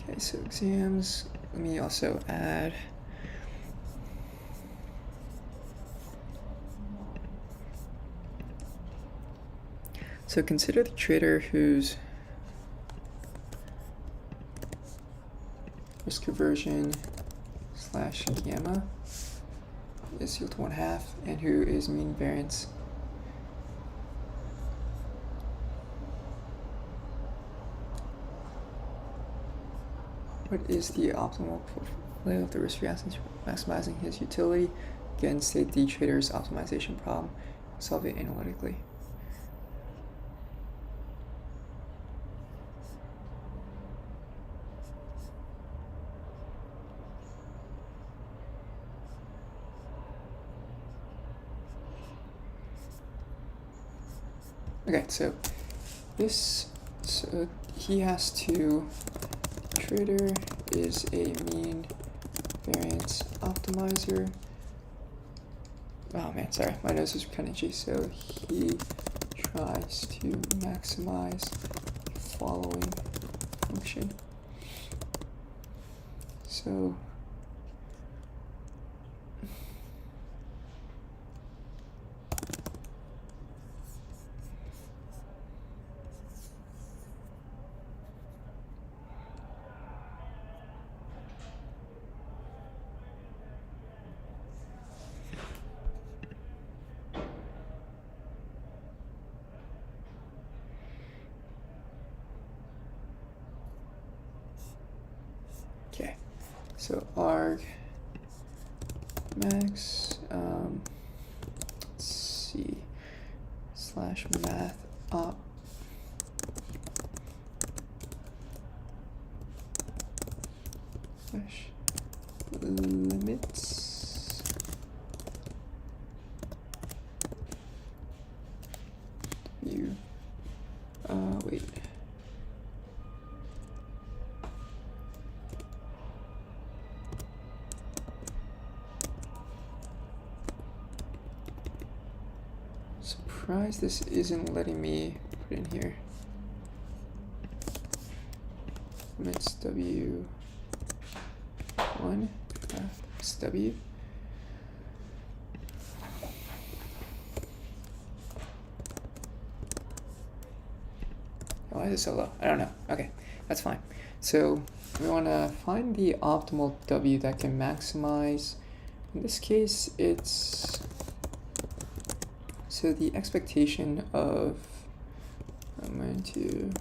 Okay, so exams, let me also add so consider the trader whose risk aversion / gamma is equal to 1/2 and who is mean variance what is the optimal portfolio of the risk-free assets maximizing his utility? Again, state the trader's optimization problem. Solve it analytically. Okay, so he has to, trader is a mean variance optimizer. Oh man, sorry, my nose is kind of itchy. So he tries to maximize the following function. So okay, so arg max, let's see, slash math op slash limits view wait. Surprised this isn't letting me put in here. Limits W1, it's W. Why is it so low? I don't know. Okay, that's fine. So we want to find the optimal W that can maximize. In this case, it's so the expectation of, I'm going to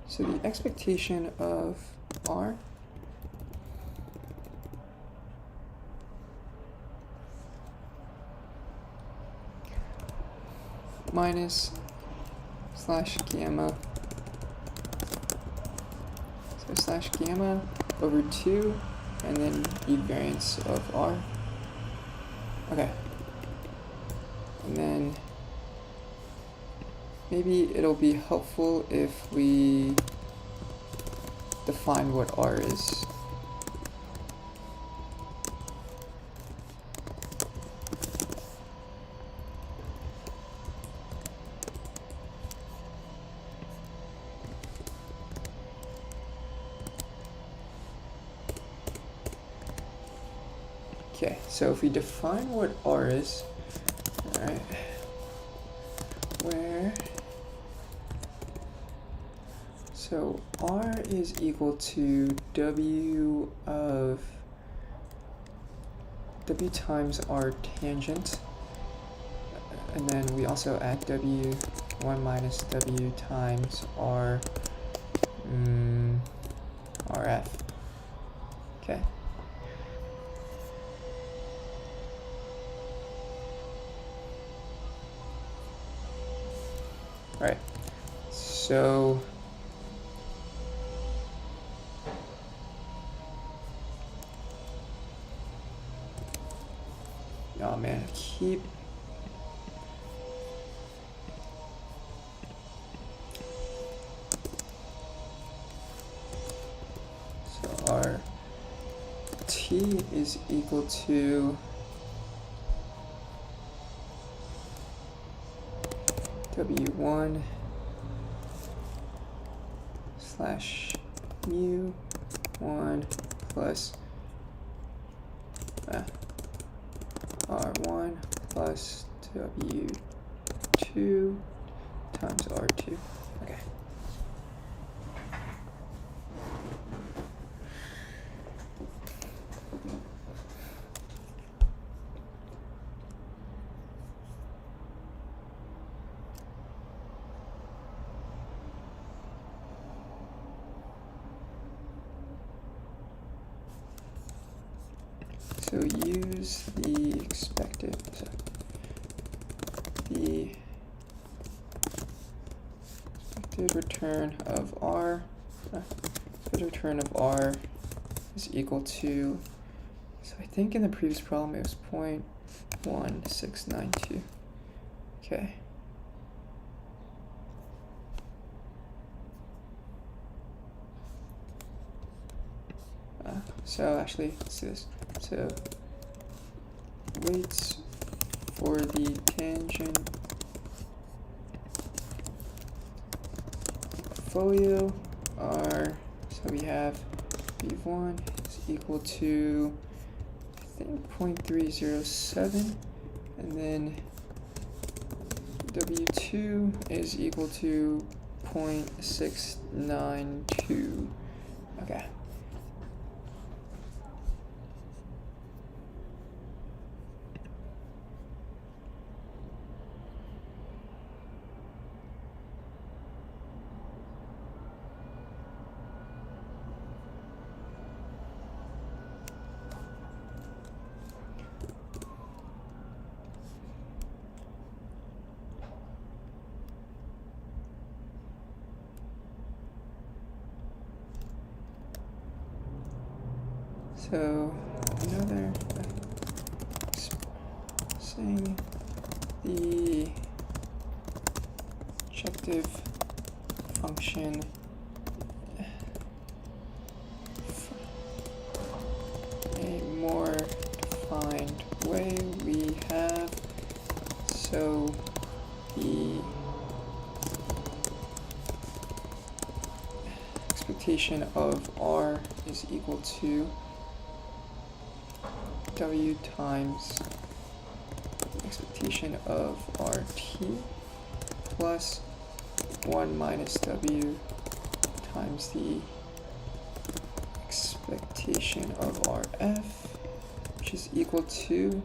so the expectation of R minus slash gamma, so slash gamma over 2, and then E variance of R. Okay. And then maybe it'll be helpful if we define what R is. Okay, so if we define what R is, alright, where, so R is equal to W of, W times R tangent, and then we also add W1 minus W times R, RF, okay. Alright, so oh man, I keep so our T is equal to W1 slash mu 1 plus R1 plus W2 times R2. Okay. So use the expected, return of R, expected return of R is equal to, so I think in the previous problem it was 0.1692. Okay. So actually, let's do this. So weights for the tangent portfolio are, so we have V1 is equal to, I think, 0.307, and then W2 is equal to 0.692. Okay. So another saying the objective function a more defined way we have, so the expectation of R is equal to W times expectation of RT plus 1 minus W times the expectation of RF, which is equal to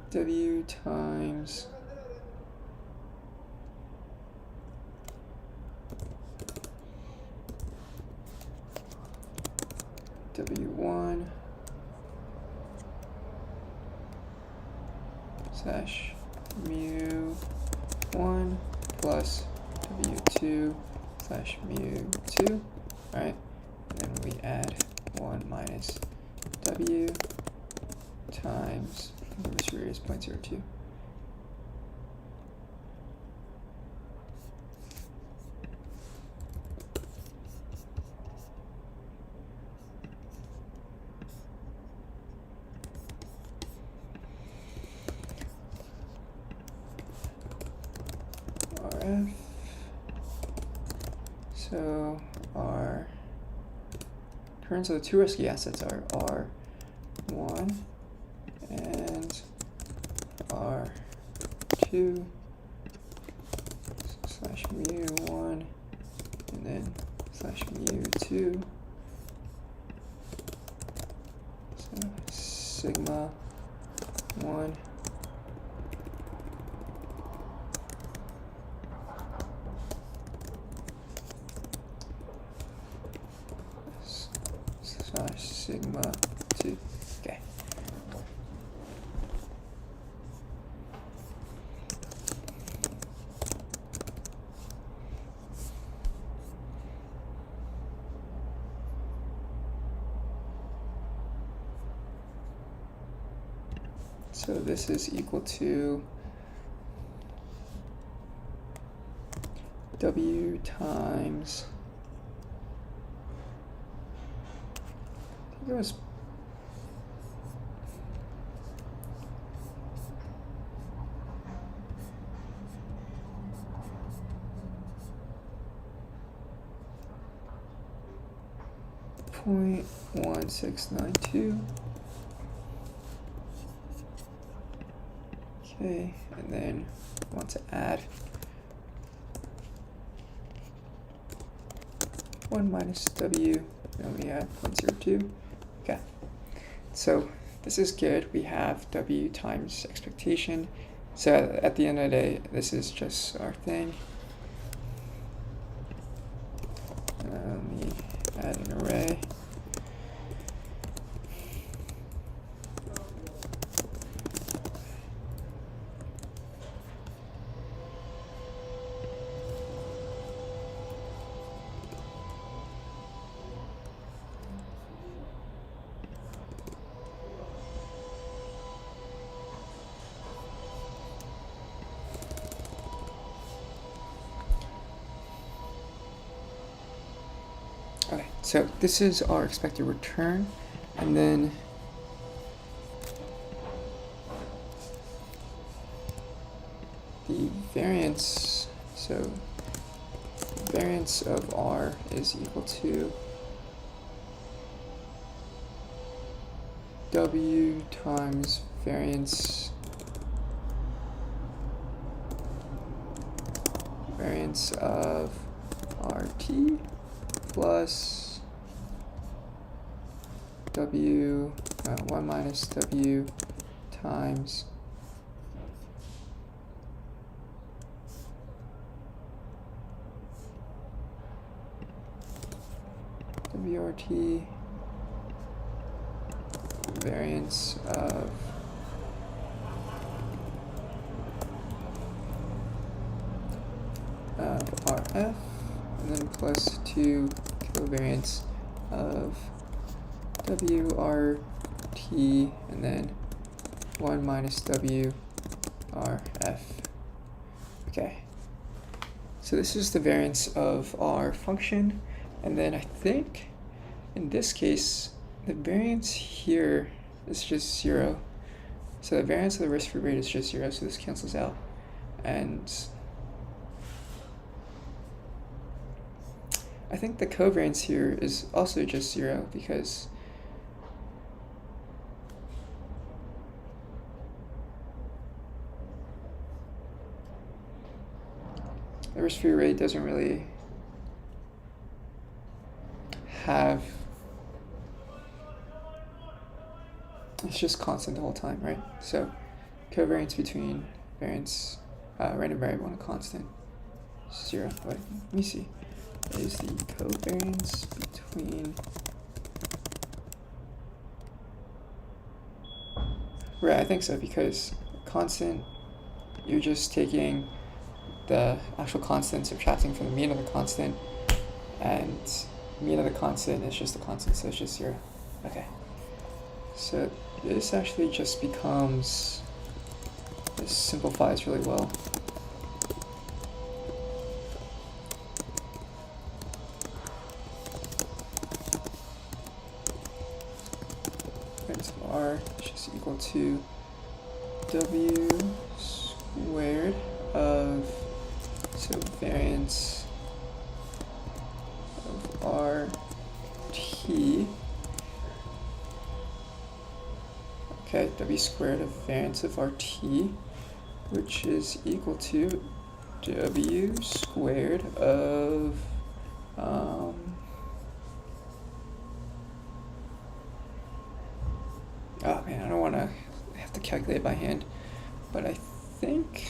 W times W1 slash mu1 plus W2 slash mu2, right? And then we add 1 minus W times, the receiver is 0.02. RF. So our currents of the two risky assets are R1 and R2 slash mu1 and then slash mu2. So sigma 1 slash sigma 2. Okay. So this is equal to W times, I think it was 0.1692. Okay, and then I want to add 1 minus W, and we add 0.02. Okay, so this is good. We have W times expectation. So at the end of the day, this is just our thing. Let me add an array. Okay, so this is our expected return, and then the variance, so variance of R is equal to W times variance of RT plus W 1 minus W times WRT variance of RF, and then plus 2 covariance of WRT, and then 1 minus WRF. Okay, so this is the variance of our function, and then I think in this case the variance here is just 0. So the variance of the risk-free rate is just 0, so this cancels out. And I think the covariance here is also just 0 because the risk-free rate doesn't really have, it's just constant the whole time, right? So covariance between variance, random variable and a constant is 0. Wait, let me see. Is the covariance between, right, I think so, because constant, you're just taking the actual constant, subtracting from the mean of the constant, and mean of the constant is just the constant, so it's just 0. Okay, so this actually just becomes, this simplifies really well. Variance of R is just equal to W squared of, so variance of RT, okay, W squared of variance of RT, which is equal to W squared of, oh man, I don't want to have to calculate by hand, but I think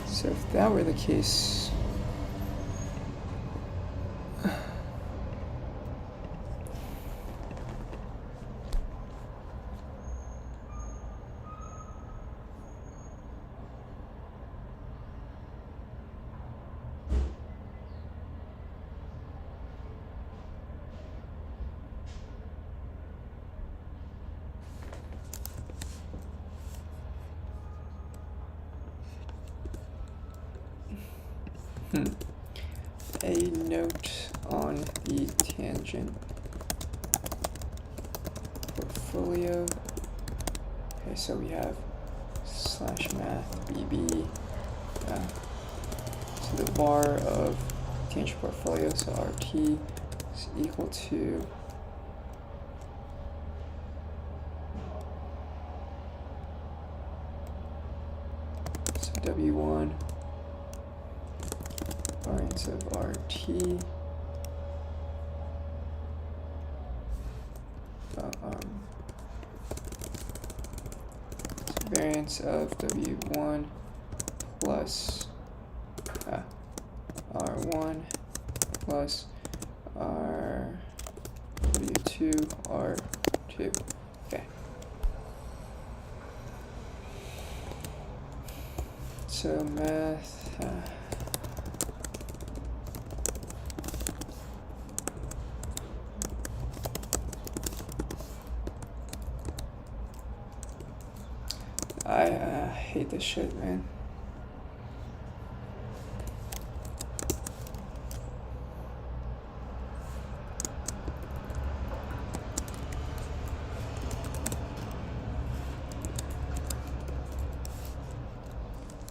so if that were the case, a note on the tangent portfolio. Okay, so we have /math bb. So the var of tangent portfolio, so RT is equal to so W1 variance of RT so variance of W1 plus R1 plus W2 R2. Okay. So math I hate this shit, man.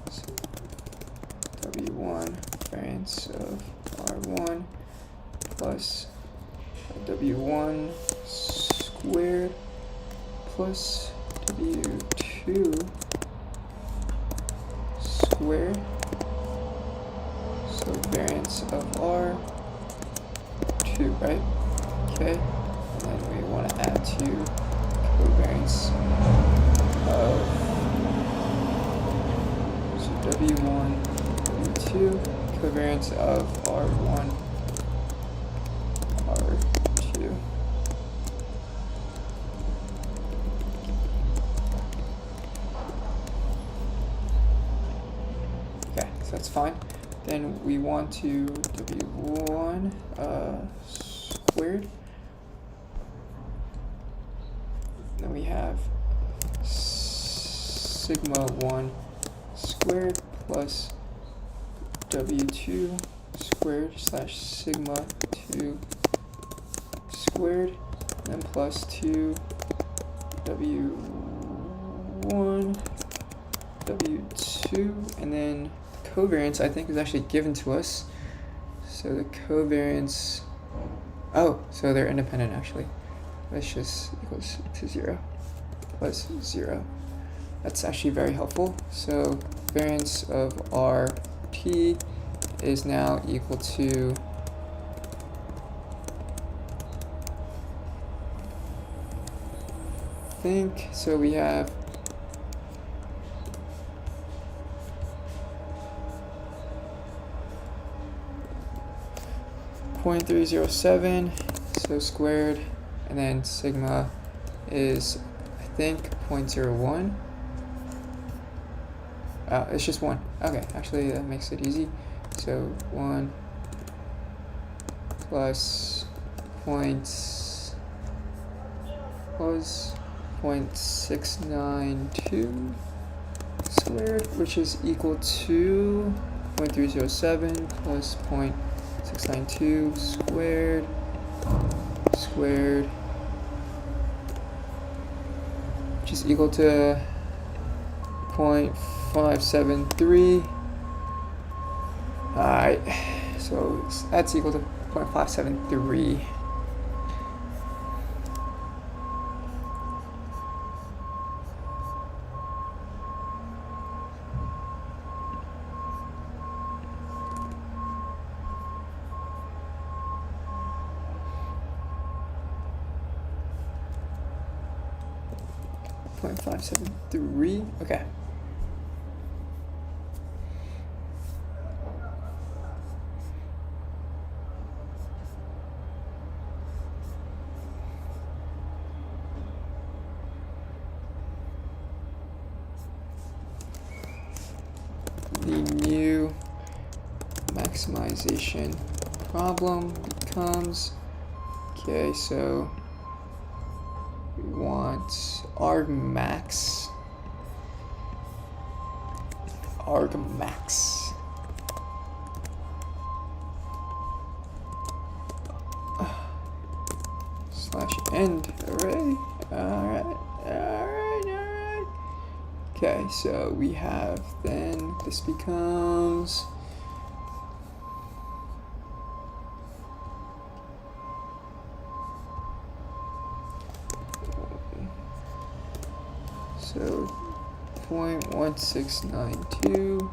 So W1 variance of R1 plus W1 squared plus W2 squared, so variance of R2, right? Okay, and then we want to add to covariance of, so W1, W2, covariance of R1, R2. Okay, so that's fine. Then we want to W1 squared. Then we have sigma 1 squared plus W2 squared slash sigma 2 squared, and then plus 2 W1 W2, and then the covariance I think is actually given to us. So the covariance, oh, so they're independent actually. That's just equals to 0 plus 0. That's actually very helpful. So variance of RT is now equal to so we have 0.307, so squared, and then sigma is I think 0.01. It's just 1. Okay, actually that makes it easy. So 1 plus 0.692 squared, which is equal to 0.307 plus 0.692 squared, which is equal to 0.573. Alright, so that's equal to 0.573. Okay. The new maximization problem becomes, okay, so we want argmax slash end array. Alright. Okay, so we have then this becomes so 0.1692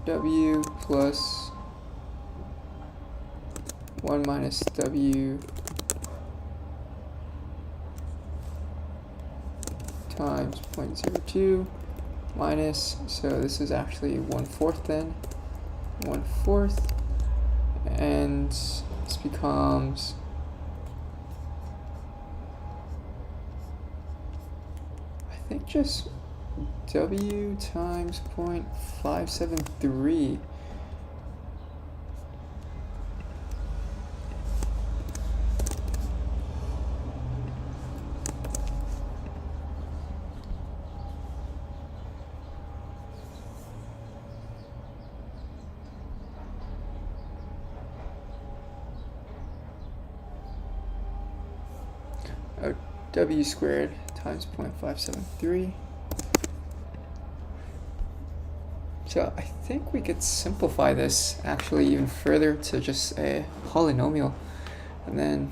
W plus 1 minus W times 0.02 minus, so this is actually 1/4 then, 1/4, and this becomes I think just W times 0.573. W squared times 0.573. So I think we could simplify this actually even further to just a polynomial and then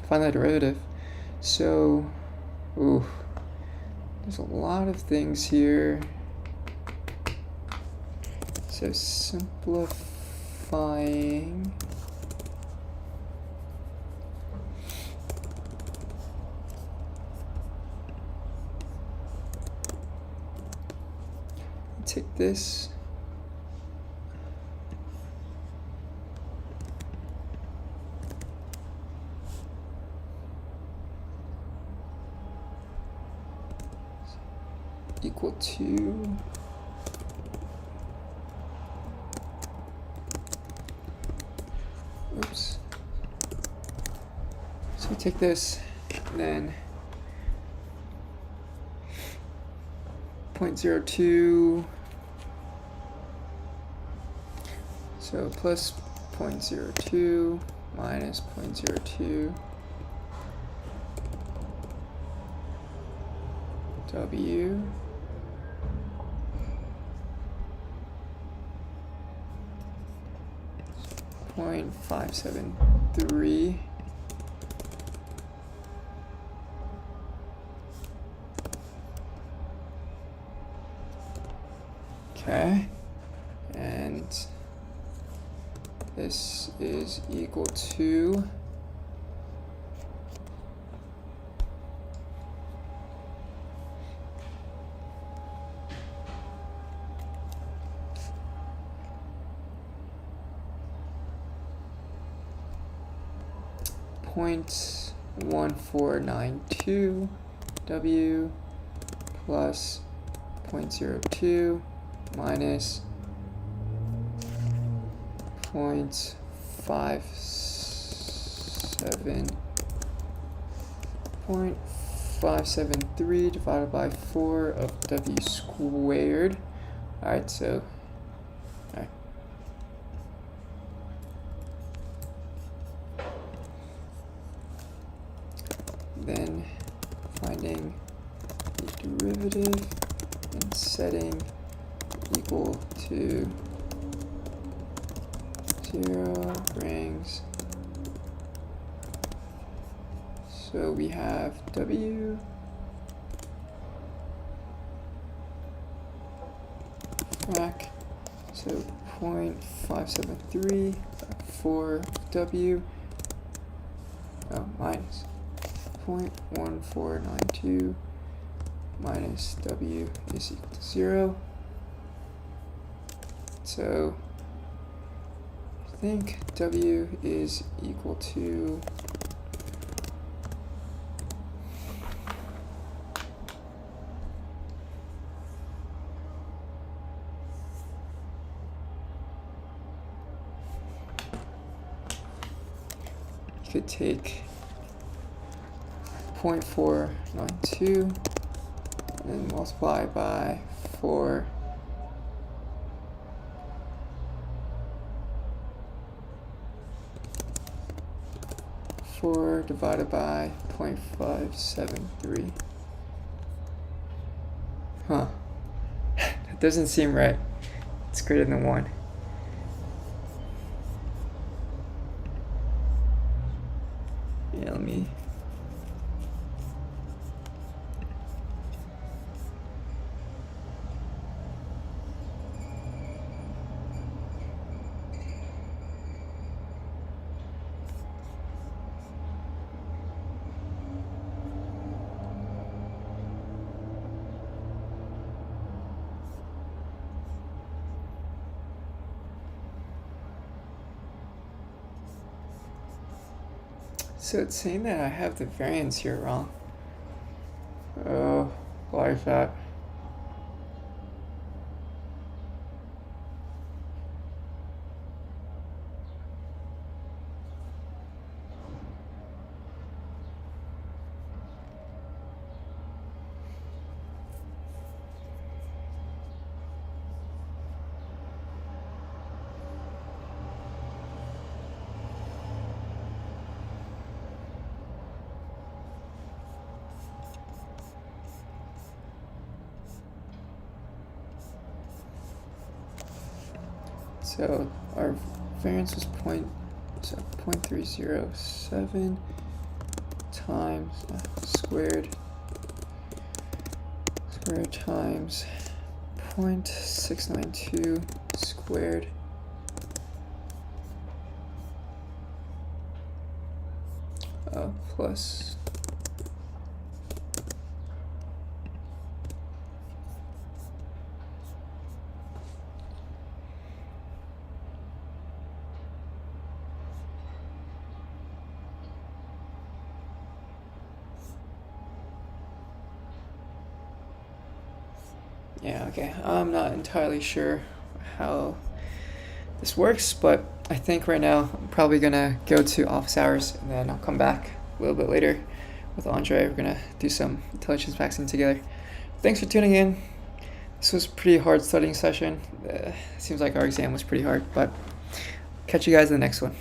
find the derivative. So, there's a lot of things here. So simplifying. Take this to oops. So take this and then 0.02, so plus 0.02 minus 0.02 W 0.573 okay, and this is equal to 0.1492 W plus 0.02 minus 0.573 divided by 4 of W squared. Alright, so alright. Then finding the derivative and setting equal to 0 brings, so we have W frac, so 0.573 for W, minus 0.1492 minus W is equal to 0. So I think W is equal to you could take 0.492 and then multiply by 4 divided by 0.573. Huh. That doesn't seem right. It's greater than 1. Yeah, let me. So it's saying that I have the variance here wrong. Oh, why is that? So our variance was 0.307 times squared times 0.692 squared plus Yeah, okay. I'm not entirely sure how this works, but I think right now I'm probably gonna go to office hours and then I'll come back a little bit later with Andre. We're gonna do some intelligence vaccine together. Thanks for tuning in. This was a pretty hard studying session. Seems like our exam was pretty hard, but catch you guys in the next one.